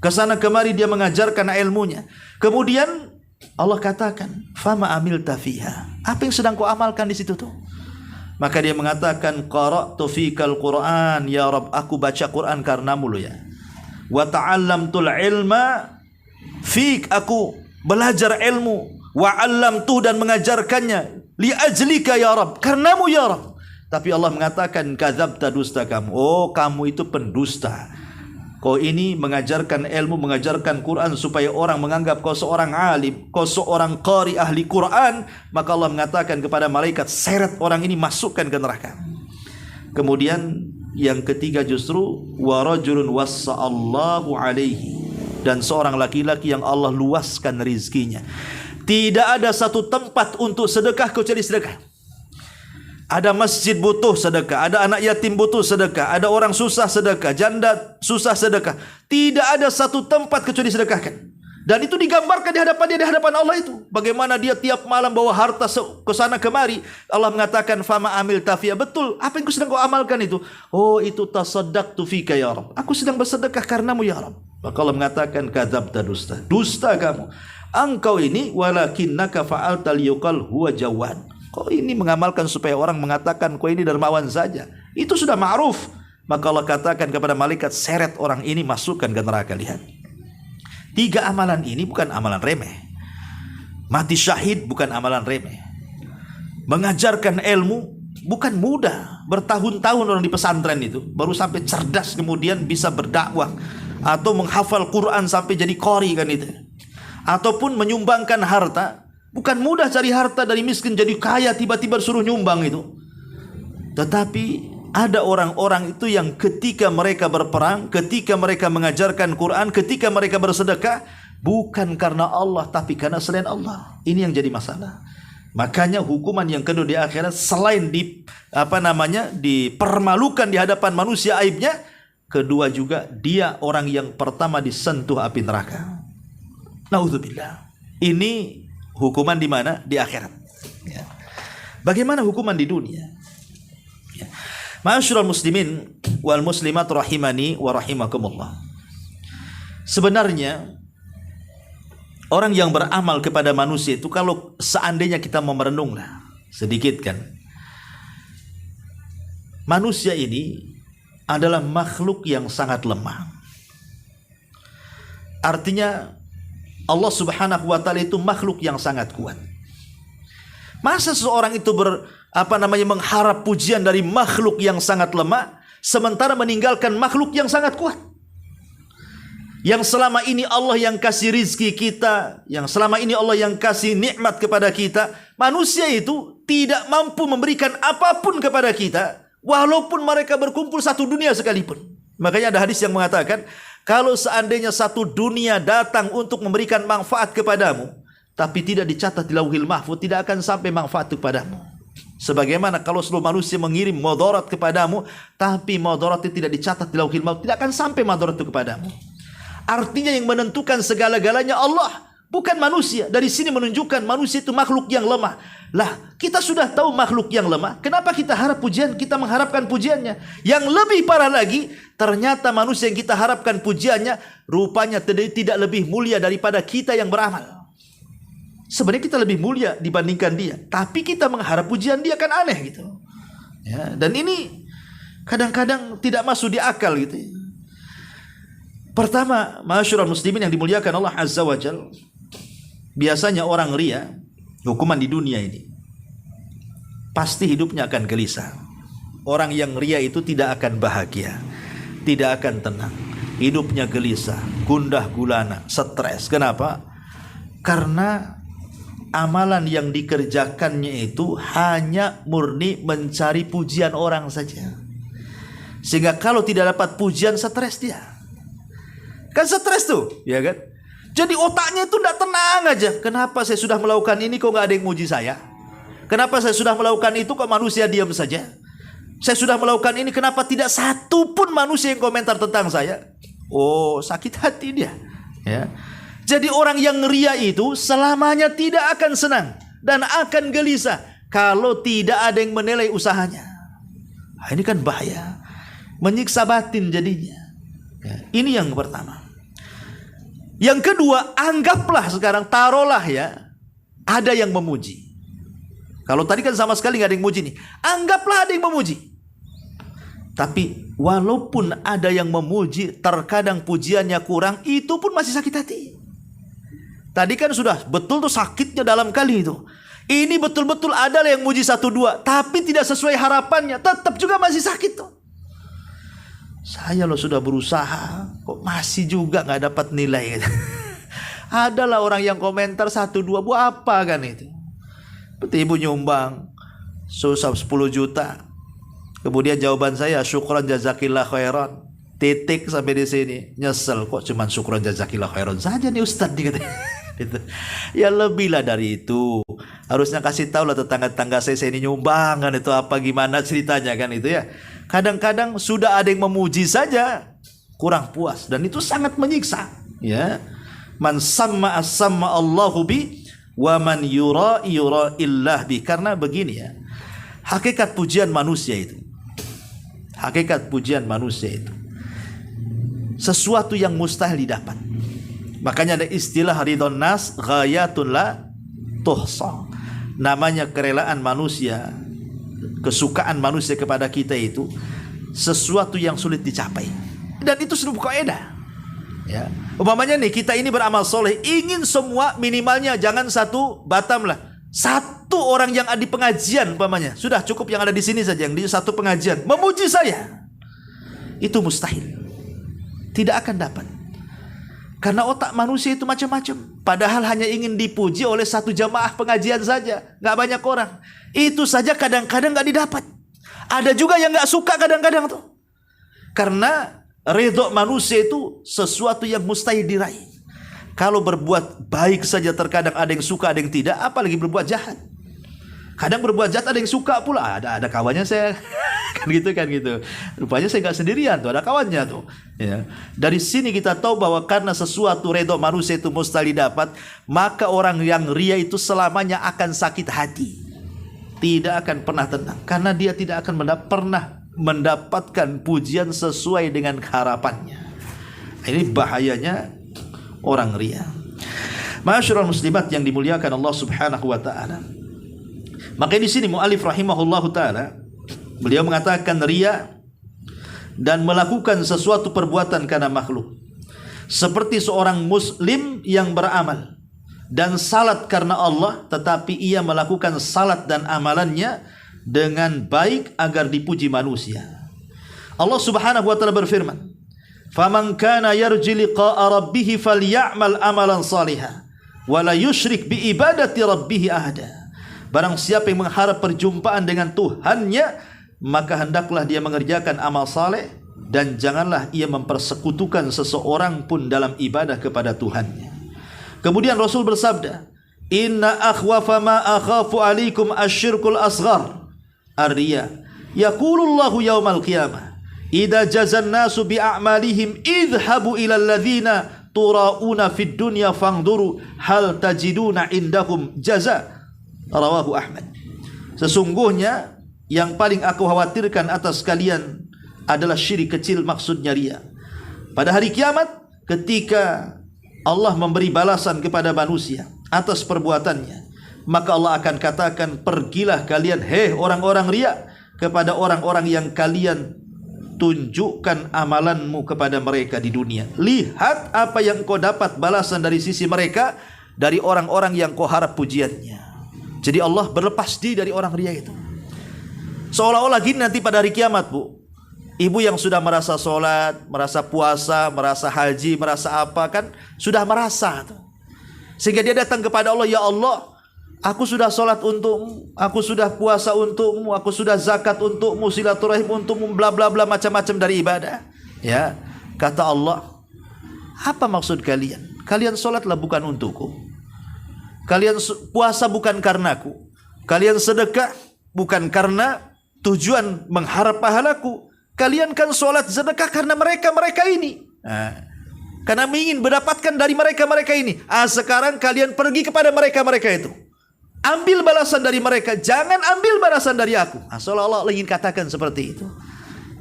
Ke sana kemari dia mengajarkan ilmunya. Kemudian Allah katakan, "Fama amilta fiha." Apa yang sedang kau amalkan di situ tuh? Maka dia mengatakan, qara'tu fikal Qur'an, ya Rabb, aku baca Quran karenamu lo ya. Wa ta'allamtul ilma fik, aku belajar ilmu, wa 'allamtu, dan mengajarkannya, li ajlika ya Rabb, karenamu ya Rabb. Tapi Allah mengatakan, kadzabta, dusta kamu. Oh, kamu itu pendusta. Kau ini mengajarkan ilmu, mengajarkan Quran supaya orang menganggap kau seorang alim, kau seorang qari ahli Quran. Maka Allah mengatakan kepada malaikat, seret orang ini, masukkan ke neraka. Kemudian yang ketiga justru wa rajulun wassa'allahu alaihi, dan seorang laki-laki yang Allah luaskan rizkinya. Tidak ada satu tempat untuk sedekah kecuali sedekah. Ada masjid butuh sedekah, ada anak yatim butuh sedekah, ada orang susah sedekah, janda susah sedekah. Tidak ada satu tempat kecuali sedekahkan. Dan itu digambarkan di hadapan dia, di hadapan Allah itu. Bagaimana dia tiap malam bawa harta ke sana kemari. Allah mengatakan, fama amil tafiyah. Betul, apa yang sedang kau amalkan itu? Oh, itu tasaddaqtu fika ya Rabb. Aku sedang bersedekah karenamu ya Rabb. Maka Allah mengatakan, kadzabta, dusta. Dusta kamu. Engkau ini walakinnaka fa'alta liyuqal huwa jawad. Kau ini mengamalkan supaya orang mengatakan kau ini dermawan saja. Itu sudah ma'ruf. Maka Allah katakan kepada malaikat, seret orang ini, masukkan ke neraka. Lihat, 3 amalan ini bukan amalan remeh. Mati syahid bukan amalan remeh. Mengajarkan ilmu bukan mudah. Bertahun-tahun orang di pesantren itu baru sampai cerdas, kemudian bisa berdakwah atau menghafal Quran sampai jadi qari kan itu. Ataupun menyumbangkan harta. Bukan mudah cari harta dari miskin jadi kaya tiba-tiba suruh nyumbang itu. Tetapi ada orang-orang itu yang ketika mereka berperang, ketika mereka mengajarkan Quran, ketika mereka bersedekah, bukan karena Allah tapi karena selain Allah. Ini yang jadi masalah. Makanya hukuman yang kedua di akhirat, selain dipermalukan di hadapan manusia aibnya, kedua juga dia orang yang pertama disentuh api neraka. Naudzubillah. Ini hukuman di mana? Di akhirat. Ya. Bagaimana hukuman di dunia? Ya. Ma'asyiral muslimin wal muslimat rahimani wa rahimakumullah. Sebenarnya orang yang beramal kepada manusia itu, kalau seandainya kita mau merenunglah sedikit kan, manusia ini adalah makhluk yang sangat lemah. Artinya Allah subhanahu wa ta'ala itu makhluk yang sangat kuat. Masa seseorang itu mengharap pujian dari makhluk yang sangat lemah, sementara meninggalkan makhluk yang sangat kuat? Yang selama ini Allah yang kasih rizki kita, yang selama ini Allah yang kasih nikmat kepada kita, manusia itu tidak mampu memberikan apapun kepada kita, walaupun mereka berkumpul satu dunia sekalipun. Makanya ada hadis yang mengatakan, kalau seandainya satu dunia datang untuk memberikan manfaat kepadamu, tapi tidak dicatat di Lauhil Mahfuz, tidak akan sampai manfaat kepadamu. Sebagaimana kalau seluruh manusia mengirim madarat kepadamu, tapi madarat itu tidak dicatat di Lauhil Mahfuz, tidak akan sampai madarat itu kepadamu. Artinya yang menentukan segala-galanya Allah, bukan manusia. Dari sini menunjukkan manusia itu makhluk yang lemah. Lah, kita sudah tahu makhluk yang lemah, kenapa kita harap pujian? Kita mengharapkan pujiannya. Yang lebih parah lagi, ternyata manusia yang kita harapkan pujiannya rupanya tidak lebih mulia daripada kita yang beramal. Sebenarnya kita lebih mulia dibandingkan dia, tapi kita mengharap pujian dia, kan aneh gitu. Ya, dan ini kadang-kadang tidak masuk di akal gitu. Pertama, ma'asyiral muslimin yang dimuliakan Allah Azza wa Jalla, biasanya orang ria, hukuman di dunia ini, pasti hidupnya akan gelisah. Orang yang ria itu tidak akan bahagia. tidak akan tenang. Hidupnya gelisah, gundah gulana, stres. Kenapa? Karena amalan yang dikerjakannya itu hanya murni mencari pujian orang saja. Sehingga kalau tidak dapat pujian, stres dia. Kan stres tuh, ya kan? Jadi otaknya itu tidak tenang aja. Kenapa saya sudah melakukan ini kok nggak ada yang muji saya? Kenapa saya sudah melakukan itu kok manusia diam saja? Saya sudah melakukan ini, kenapa tidak satu pun manusia yang komentar tentang saya? Oh, sakit hati dia. Ya. Jadi orang yang ria itu selamanya tidak akan senang dan akan gelisah kalau tidak ada yang menilai usahanya. Nah, ini kan bahaya, menyiksa batin jadinya. Ya, ini yang pertama. Yang kedua, anggaplah sekarang, taruhlah ya, ada yang memuji. Kalau tadi kan sama sekali nggak ada yang memuji nih. Anggaplah ada yang memuji. Tapi walaupun ada yang memuji, terkadang pujiannya kurang, itu pun masih sakit hati. Tadi kan sudah betul tuh sakitnya dalam kali itu. Ini betul-betul ada yang muji 1-2, tapi tidak sesuai harapannya, tetap juga masih sakit tuh. Saya loh sudah berusaha, kok masih juga nggak dapat nilai. Adalah orang yang komentar 1-2, buat apa kan itu? Seperti ibu nyumbang susah 10 juta. Kemudian jawaban saya, syukran jazakillah khairan. Titik sampai di sini. Nyesel kok cuman syukran jazakillah khairan saja nih Ustaz gitu. Ya lebih lah dari itu. Harusnya kasih tahu lah tetangga-tetangga saya ini nyumbang kan itu apa gimana ceritanya kan itu ya. Kadang-kadang sudah ada yang memuji saja kurang puas dan itu sangat menyiksa ya. Man samma as-samma Allahu bi wa man yura illah bi. Karena begini ya. Hakikat pujian manusia itu. Hakikat pujian manusia itu sesuatu yang mustahil didapat. Makanya ada istilah ridhon nas ghayatun la tuhsa. Namanya kerelaan manusia, kesukaan manusia kepada kita itu sesuatu yang sulit dicapai. Dan itu sudah kaidah. Ya. Umpamanya nih kita ini beramal soleh, ingin semua minimalnya jangan 1 batam lah. 1 orang yang ada di pengajian umpamanya, sudah cukup yang ada di sini saja, yang di 1 pengajian memuji saya. Itu mustahil. Tidak akan dapat. Karena otak manusia itu macam-macam. Padahal hanya ingin dipuji oleh 1 jamaah pengajian saja, nggak banyak orang. Itu saja kadang-kadang nggak didapat. Ada juga yang nggak suka kadang-kadang tuh. Karena ridho manusia itu sesuatu yang mustahil diraih. Kalau berbuat baik saja terkadang ada yang suka, ada yang tidak, apalagi berbuat jahat. Kadang berbuat jahat ada yang suka pula. Ada kawannya saya kan gitu. Rupanya saya nggak sendirian tuh, ada kawannya tuh. Ya. Dari sini kita tahu bahwa karena sesuatu ridho manusia itu mustahil dapat, maka orang yang ria itu selamanya akan sakit hati. Tidak akan pernah tenang karena dia tidak akan pernah mendapatkan pujian sesuai dengan harapannya. Ini bahayanya orang ria. Ma'asyiral muslimat yang dimuliakan Allah Subhanahu wa taala. Maka di sini muallif rahimahullahu taala beliau mengatakan ria dan melakukan sesuatu perbuatan karena makhluk. Seperti seorang muslim yang beramal dan salat karena Allah, tetapi ia melakukan salat dan amalannya dengan baik agar dipuji manusia. Allah Subhanahu wa taala berfirman, "Faman kana yarji liqa'a rabbih falyamal amalan salihan wa la yusyrik bi ibadati rabbih ahada." Barang siapa yang mengharap perjumpaan dengan Tuhannya, maka hendaklah dia mengerjakan amal saleh dan janganlah ia mempersekutukan seseorang pun dalam ibadah kepada Tuhannya. Kemudian Rasul bersabda, "Inna akhwafa ma akhafu alaikum asyirkul asghar." Ar-riya. Yaqulullahu yaumal qiyamah, "Idza jazan nasu bi a'malihim idhabu ila alladhina turauna fid dunya fangduru hal tajiduna indahum jaza." Rawahu Ahmad. Sesungguhnya yang paling aku khawatirkan atas kalian adalah syirik kecil, maksudnya ria. Pada hari kiamat ketika Allah memberi balasan kepada manusia atas perbuatannya, maka Allah akan katakan, "Pergilah kalian, hei orang-orang ria, kepada orang-orang yang kalian tunjukkan amalanmu kepada mereka di dunia. Lihat apa yang kau dapat balasan dari sisi mereka, dari orang-orang yang kau harap pujiannya." Jadi Allah berlepas diri dari orang ria itu. Seolah-olah gini nanti pada hari kiamat, Bu. Ibu yang sudah merasa sholat, merasa puasa, merasa haji, merasa apa kan, sudah merasa tuh. Sehingga dia datang kepada Allah, ya Allah, aku sudah sholat untukmu, aku sudah puasa untukmu, aku sudah zakat untukmu, silaturahim untukmu, bla bla bla, macam-macam dari ibadah. Ya, kata Allah, apa maksud kalian? Kalian sholatlah bukan untukku, kalian puasa bukan karenaku, kalian sedekah bukan karena tujuan mengharap pahalaku. Kalian kan sholat sedekah karena mereka ini. Nah, karena ingin mendapatkan dari mereka ini. Sekarang kalian pergi kepada mereka itu. Ambil balasan dari mereka. Jangan ambil balasan dari aku. Seolah-olah Allah ingin katakan seperti itu.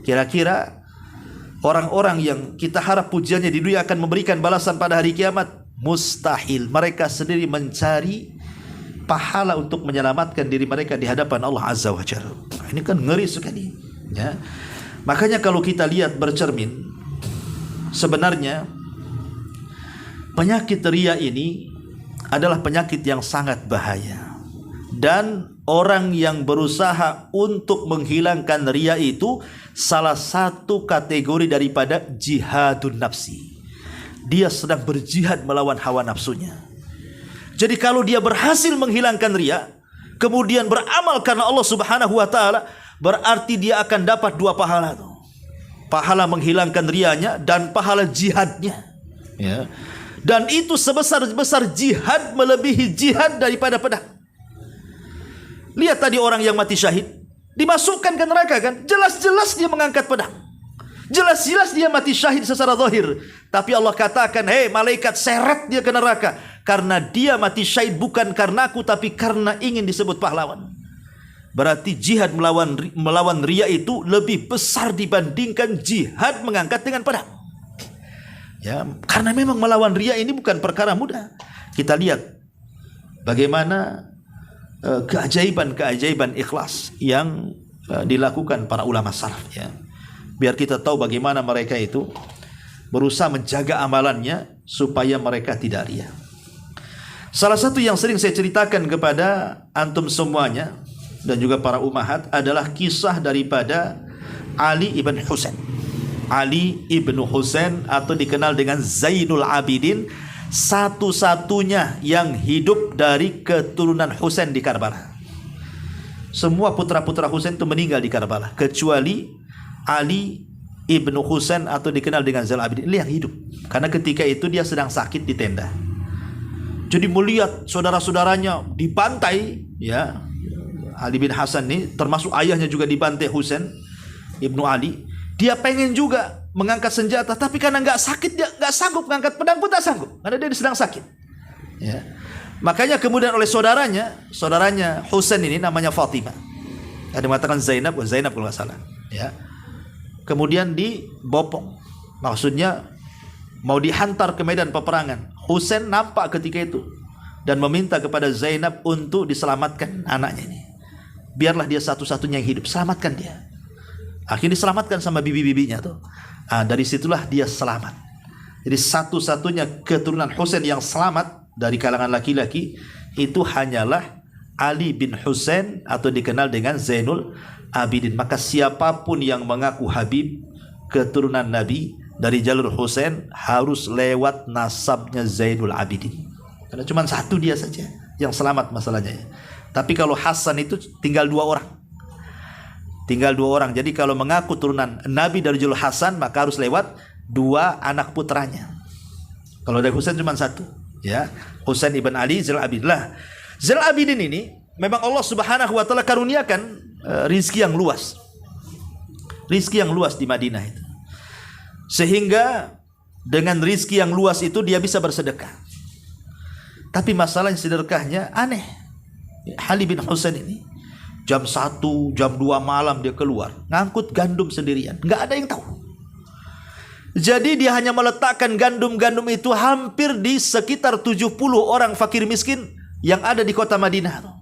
Kira-kira orang-orang yang kita harap pujiannya di dunia akan memberikan balasan pada hari kiamat? Mustahil. Mereka sendiri mencari pahala untuk menyelamatkan diri mereka di hadapan Allah Azza wa Jalla. Ini kan ngeri sekali. Ya. Makanya kalau kita lihat bercermin, sebenarnya penyakit ria ini adalah penyakit yang sangat bahaya. Dan orang yang berusaha untuk menghilangkan ria itu salah satu kategori daripada jihadun nafsi. Dia sedang berjihad melawan hawa nafsunya. Jadi kalau dia berhasil menghilangkan ria, kemudian beramal karena Allah Subhanahu wa taala, berarti dia akan dapat dua pahala tuh. Pahala menghilangkan rianya dan pahala jihadnya. Ya. Dan itu sebesar-besar jihad, melebihi jihad daripada pedang. Lihat tadi orang yang mati syahid, dimasukkan ke neraka kan? Jelas-jelas dia mengangkat pedang. Jelas-jelas dia mati syahid secara zahir. Tapi Allah katakan, hei malaikat, seret dia ke neraka. Karena dia mati syahid bukan karena aku, tapi karena ingin disebut pahlawan. Berarti jihad melawan ria itu lebih besar dibandingkan jihad mengangkat dengan pedang. Ya, karena memang melawan ria ini bukan perkara mudah. Kita lihat bagaimana keajaiban-keajaiban ikhlas yang dilakukan para ulama salaf, ya. Biar kita tahu bagaimana mereka itu berusaha menjaga amalannya supaya mereka tidak ria. Salah satu yang sering saya ceritakan kepada antum semuanya dan juga para ummahat adalah kisah daripada Ali ibn Husain. Ali ibn Husain atau dikenal dengan Zainul Abidin, satu-satunya yang hidup dari keturunan Husain di Karbala. Semua putra-putra Husain itu meninggal di Karbala kecuali Ali ibn Husain atau dikenal dengan Zainul Abidin, yang hidup. Karena ketika itu dia sedang sakit di tenda. Jadi melihat saudara-saudaranya dibantai, ya. Ali bin Hasan ini termasuk ayahnya juga dibantai, Husain ibnu Ali. Dia pengen juga mengangkat senjata, tapi karena nggak sakit, dia nggak sanggup mengangkat pedang pun tak sanggup karena dia sedang sakit. Ya. Makanya kemudian oleh saudaranya Husain ini namanya Fatimah. Ada mengatakan Zainab kalau nggak salah. Ya. Kemudian dibopong, maksudnya mau dihantar ke medan peperangan. Husain nampak ketika itu dan meminta kepada Zainab untuk diselamatkan anaknya ini. Biarlah dia satu-satunya yang hidup, selamatkan dia. Akhirnya diselamatkan sama bibi-bibinya tuh. Dari situlah dia selamat. Jadi satu-satunya keturunan Husain yang selamat dari kalangan laki-laki itu hanyalah Ali bin Husain atau dikenal dengan Zainul Abidin. Maka siapapun yang mengaku Habib, keturunan Nabi dari jalur Husain, harus lewat nasabnya Zainul Abidin. Karena cuma satu dia saja yang selamat masalahnya. Tapi kalau Hasan itu tinggal dua orang. Jadi kalau mengaku turunan Nabi dari jalur Hasan, maka harus lewat dua anak putranya. Kalau dari Husain cuma satu, ya. Husain ibn Ali Zainul Abidin. Zainul Abidin ini memang Allah Subhanahu wa taala karuniakan rizki yang luas. Rizki yang luas di Madinah itu. Sehingga dengan rizki yang luas itu dia bisa bersedekah. Tapi masalahnya sedekahnya aneh. Ali bin Husain ini jam 1, jam 2 malam dia keluar ngangkut gandum sendirian, nggak ada yang tahu. Jadi dia hanya meletakkan gandum-gandum itu hampir di sekitar 70 orang fakir miskin yang ada di kota Madinah.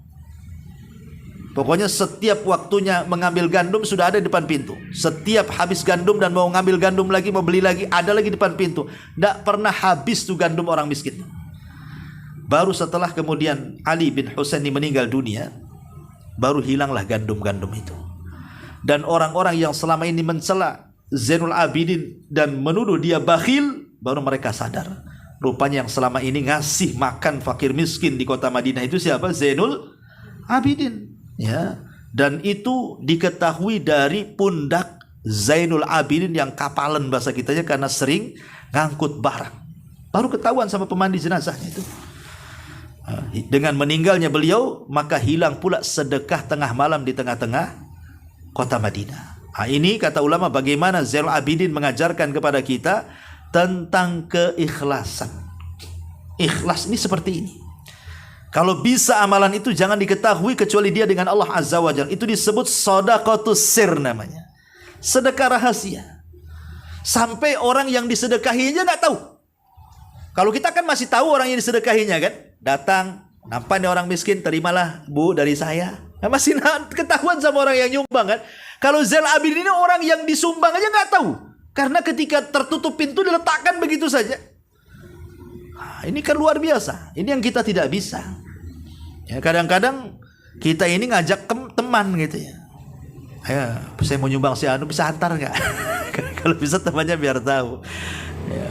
Pokoknya setiap waktunya mengambil gandum sudah ada di depan pintu. Setiap habis gandum dan mau ngambil gandum lagi, mau beli lagi, ada lagi di depan pintu. Tidak pernah habis tuh gandum orang miskin. Baru setelah kemudian Ali bin Husain meninggal dunia, baru hilanglah gandum-gandum itu. dan orang-orang yang selama ini mencela Zainul Abidin dan menuduh dia bakhil, baru mereka sadar rupanya yang selama ini ngasih makan fakir miskin di kota Madinah itu siapa? Zainul Abidin, ya. Dan itu diketahui dari pundak Zainul Abidin yang kapalan bahasa kitanya karena sering ngangkut barang. Baru ketahuan sama pemandi jenazahnya itu. Dengan meninggalnya beliau, maka hilang pula sedekah tengah malam di tengah-tengah kota Madinah. Ini kata ulama bagaimana Zainul Abidin mengajarkan kepada kita tentang keikhlasan. Ikhlas ini seperti ini. Kalau bisa amalan itu jangan diketahui kecuali dia dengan Allah Azza wa Jalla. Itu disebut shadaqatus sir namanya. Sedekah rahasia. Sampai orang yang disedekahinya nggak tahu. Kalau kita kan masih tahu orang yang disedekahinya kan. Datang, nampak nih orang miskin, terimalah Bu dari saya. Nah, masih ketahuan sama orang yang nyumbang kan. Kalau Zainul Abidin ini orang yang disumbang aja nggak tahu. Karena ketika tertutup pintu diletakkan begitu saja. Nah, ini kan luar biasa. Ini yang kita tidak bisa. Ya, kadang-kadang kita ini ngajak teman gitu ya. Ayo, saya mau nyumbang si Anu, bisa antar nggak? Kalau bisa temannya biar tahu. Ya.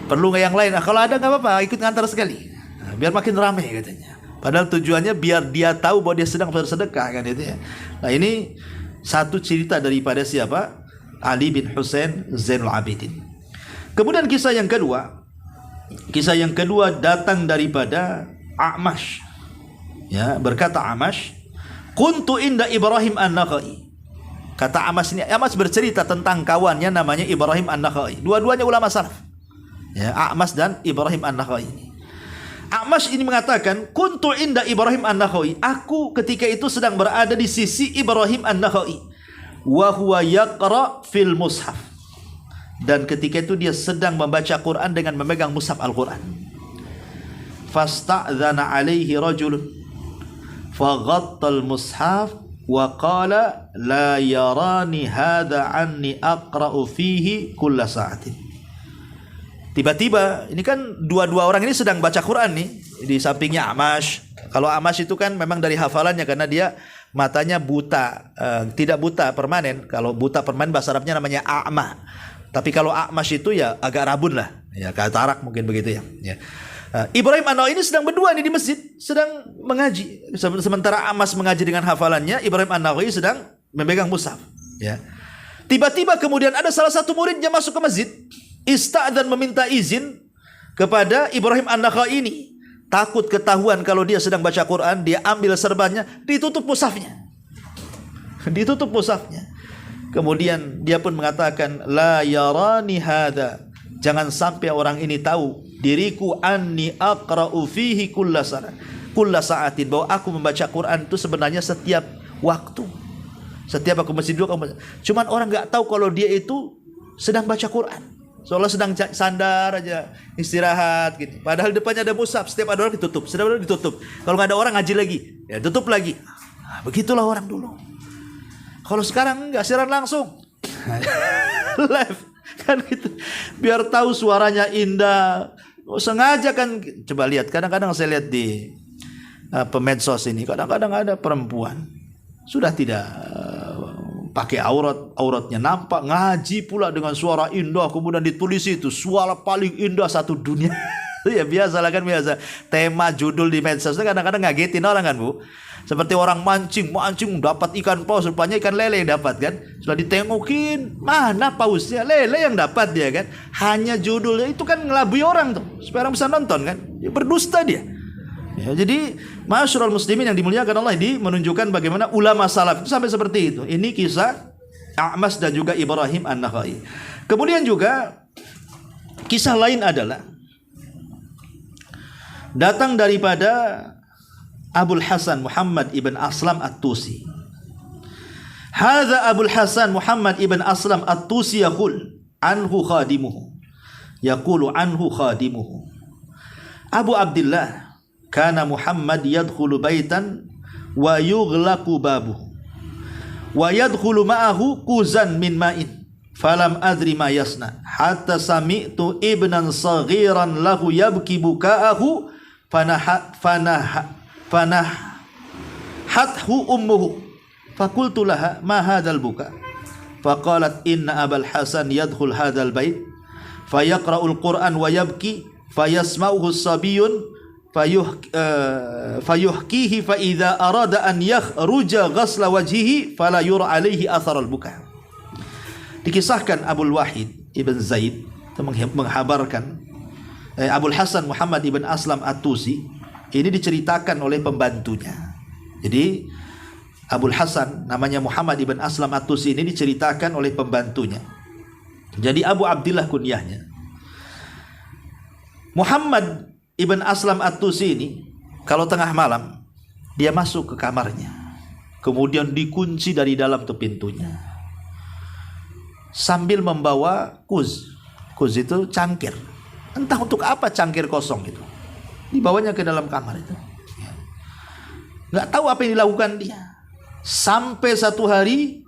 Perlu nggak yang lain? Nah, kalau ada nggak apa-apa, ikut ngantar sekali. Nah, biar makin ramai katanya. Padahal tujuannya biar dia tahu bahwa dia sedang bersedekah kan itu ya. Nah ini satu cerita daripada siapa? Ali bin Husain Zainul Abidin. Kemudian kisah yang kedua datang daripada A'mash. Ya, berkata A'mash, "Kuntu inda Ibrahim An-Nakhai." Kata A'mash ini, A'mash bercerita tentang kawannya namanya Ibrahim An-Nakhai. Dua-duanya ulama salaf. Ya, A'mash dan Ibrahim An-Nakhai. A'mash ini mengatakan, "Kuntu inda Ibrahim An-Nakhai." Aku ketika itu sedang berada di sisi Ibrahim An-Nakhai. Wa huwa yaqra fil mushaf. Dan ketika itu dia sedang membaca Quran dengan memegang mushaf Al-Quran. Fasta'dzana alaihi rajulun faghattal mushaf wa qala la yarani hadha anni aqra'u fihi kulla sa'atin. Tiba-tiba ini kan dua-dua orang ini sedang baca Quran nih di sampingnya A'mash. Kalau A'mash itu kan memang dari hafalannya karena dia matanya buta, tidak buta permanen. Kalau buta permanen bahasa Arabnya namanya a'ma. Tapi kalau A'mash itu ya agak rabun lah, ya katarak mungkin begitu ya. Ibrahim An-Nakhai ini sedang berdua nih di masjid, sedang mengaji. Sementara A'mash mengaji dengan hafalannya, Ibrahim An-Nakhai sedang memegang mushaf. Ya. Tiba-tiba kemudian ada salah satu muridnya masuk ke masjid, ista'dzan meminta izin kepada Ibrahim An-Nakhai ini. Takut ketahuan kalau dia sedang baca Quran, dia ambil serbannya, ditutup mushafnya. Ditutup mushafnya. Kemudian dia pun mengatakan, la yarani hadha. Jangan sampai orang ini tahu diriku anni aqra'u fihi kulla sa'atin, bahwa aku membaca Quran itu sebenarnya setiap waktu. Setiap aku masjid dua, cuman orang enggak tahu kalau dia itu sedang baca Quran. Seolah sedang sandar aja, istirahat gitu. Padahal depannya ada mushaf, setiap ada orang ditutup, setiap ada orang ditutup. Kalau nggak ada orang ngaji lagi, ya tutup lagi. Nah, begitulah orang dulu. Kalau sekarang nggak siaran langsung, live kan gitu. Biar tahu suaranya indah. Sengaja kan, coba lihat. Kadang-kadang saya lihat di medsos ini, kadang-kadang ada perempuan sudah tidak pakai auratnya nampak, ngaji pula dengan suara indah, kemudian ditulis itu suara paling indah satu dunia. Ya biasalah kan, biasa tema judul di medsos kadang-kadang ngagetin orang kan Bu. Seperti orang mancing dapat ikan paus, rupanya ikan lele yang dapat kan. Sudah ditengokin, mana pausnya, lele yang dapat dia kan. Hanya judulnya itu kan ngelabui orang tuh, supaya orang bisa nonton kan. Ya, berdusta dia. Ya, jadi masyarul muslimin yang dimuliakan Allah ini menunjukkan bagaimana ulama salaf itu sampai seperti itu. Ini kisah A'mash dan juga Ibrahim An-Nakhai. Kemudian juga kisah lain adalah datang daripada Abul Hasan Muhammad ibn Aslam At-Tusi. Hadza Abul Hasan Muhammad ibn Aslam At-Tusi yaqul anhu khadimuhu. Yaqulu anhu khadimuhu. Abu Abdullah kana Muhammad yadkhulu baitan wa yughlaqu babuhu wa yadkhulu ma'ahu kuzan min ma'in falam adri ma yasna hatta sami'tu ibnan saghiran lahu yabki buka'ahu fanahathu ummuhu Fakultu laha ma hadzal buka. Faqalat inna Abul Hasan yadkhul hadzal bait fayaqra'ul Qur'an wa yabki fayasma'uhu sabiyun fayuhkihi fa idza arada an yakhruja ghasla wajhihi fala yura alaihi atharul buka. Dikisahkan Abul Wahid Ibn Zaid menghabarkan Abul Hasan Muhammad Ibn Aslam At-Tusi ini diceritakan oleh pembantunya. Jadi Abul Hasan namanya Muhammad Ibn Aslam At-Tusi ini diceritakan oleh pembantunya. Jadi Abu Abdillah kunyahnya. Muhammad Ibn Aslam At-Tusi ini kalau tengah malam dia masuk ke kamarnya, kemudian dikunci dari dalam tuh pintunya, sambil membawa kuz. Kuz itu cangkir. Entah untuk apa cangkir kosong itu. Dibawanya ke dalam kamar itu. Nggak tahu apa yang dilakukan dia. Sampai satu hari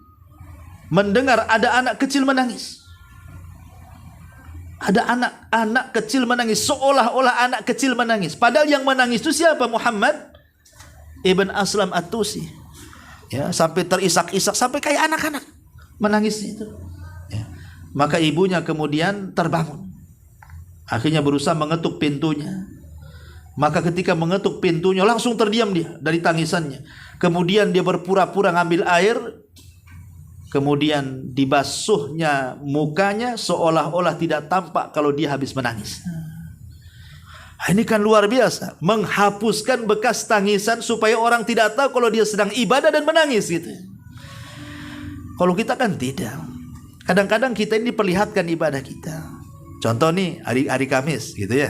mendengar ada anak kecil menangis. Ada anak kecil menangis, seolah-olah anak kecil menangis. Padahal yang menangis itu siapa? Muhammad Ibn Aslam At-Tusi. Ya, sampai terisak-isak, sampai kayak anak-anak menangis itu. Ya. Maka ibunya kemudian terbangun. Akhirnya berusaha mengetuk pintunya. Maka ketika mengetuk pintunya langsung terdiam dia dari tangisannya. Kemudian dia berpura-pura ngambil air, kemudian dibasuhnya mukanya seolah-olah tidak tampak kalau dia habis menangis. Ini kan luar biasa, menghapuskan bekas tangisan supaya orang tidak tahu kalau dia sedang ibadah dan menangis gitu. Kalau kita kan tidak. Kadang-kadang kita ini diperlihatkan ibadah kita. Contoh nih hari Kamis gitu ya.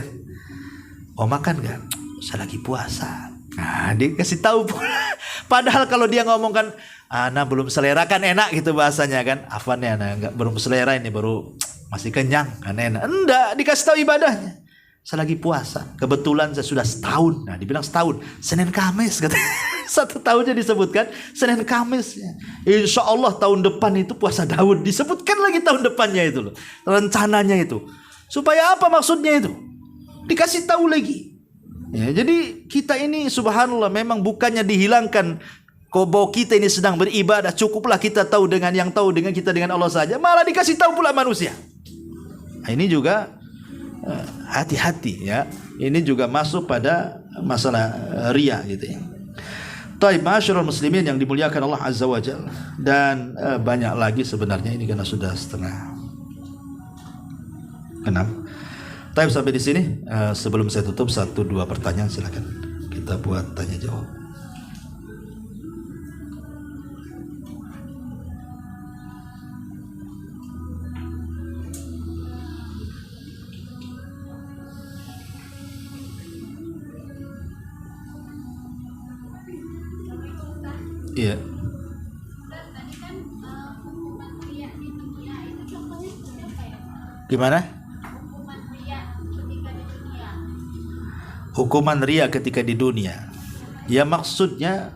Oh makan gak? Saya lagi puasa. Nah dikasih tahu pula. Padahal kalau dia ngomongkan ana belum selera kan enak gitu bahasanya kan. Afan ya ana enggak belum selera ini baru masih kenyang kan enak. Enggak, dikasih tahu ibadahnya. Saya lagi puasa. Kebetulan saya sudah setahun. Nah dibilang setahun. Senin Kamis kata. 1 tahunnya disebutkan Senin Kamis. Insya Allah tahun depan itu puasa Daud. Disebutkan lagi tahun depannya itu loh. Rencananya itu. Supaya apa maksudnya itu? Dikasih tahu lagi. Ya, jadi kita ini subhanallah memang bukannya dihilangkan bahwa kita ini sedang beribadah, cukuplah kita tahu dengan yang tahu dengan kita dengan Allah saja, malah dikasih tahu pula manusia. Nah, ini juga hati-hati ya. Ini juga masuk pada masalah riya gitu ya. Taib ma'asyiral muslimin yang dimuliakan Allah Azza wa Jalla, dan banyak lagi sebenarnya ini karena sudah 5:30. Taib sampai di sini. Sebelum saya tutup 1-2 pertanyaan silakan kita buat tanya jawab. Iya. Gimana? Hukuman riya ketika di dunia. Ya maksudnya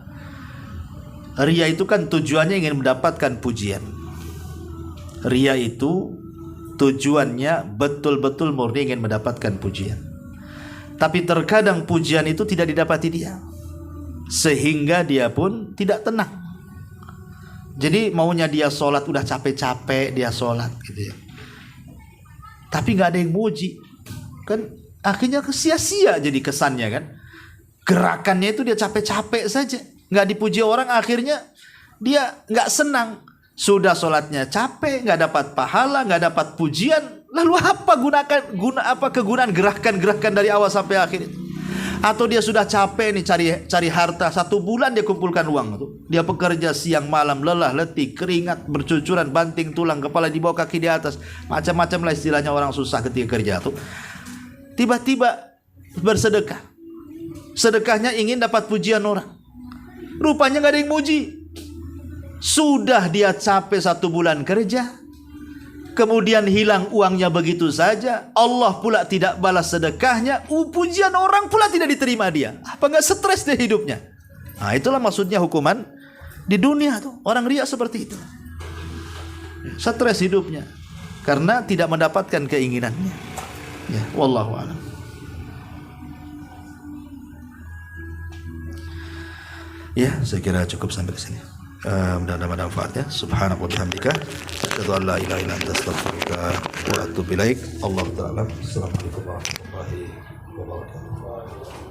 riya itu kan tujuannya ingin mendapatkan pujian. Riya itu tujuannya betul-betul murni ingin mendapatkan pujian. Tapi terkadang pujian itu tidak didapati dia, sehingga dia pun tidak tenang. Jadi maunya dia sholat udah capek-capek dia sholat gitu ya, tapi nggak ada yang muji kan. Akhirnya sia-sia jadi kesannya kan. Gerakannya itu dia capek-capek saja, nggak dipuji orang, akhirnya dia nggak senang. Sudah sholatnya capek, nggak dapat pahala, nggak dapat pujian. Lalu apa kegunaan gerakan-gerakan dari awal sampai akhir itu? Atau dia sudah capek nih cari harta, 1 bulan dia kumpulkan uang itu. Dia bekerja siang malam, lelah, letih, keringat bercucuran, banting tulang, kepala di bawah, kaki di atas, macam-macam lah istilahnya orang susah ketika kerja tuh. Tiba-tiba bersedekah. Sedekahnya ingin dapat pujian orang. Rupanya gak ada yang muji. Sudah dia capek 1 bulan kerja, kemudian hilang uangnya begitu saja. Allah pula tidak balas sedekahnya. Pujian orang pula tidak diterima dia. Apa gak stres dia hidupnya? Nah itulah maksudnya hukuman di dunia tuh. Orang riya seperti itu. Stres hidupnya karena tidak mendapatkan keinginannya. Ya, wallahu a'lam. Ya, saya kira cukup sampai di sini. Mudah-mudahan ada manfaatnya. Subhanaka wa bihamdika asyhadu an la ilaha illa anta astaghfiruka wa atubu ilaik. Allahu ta'ala. Assalamualaikum warahmatullahi wabarakatuh.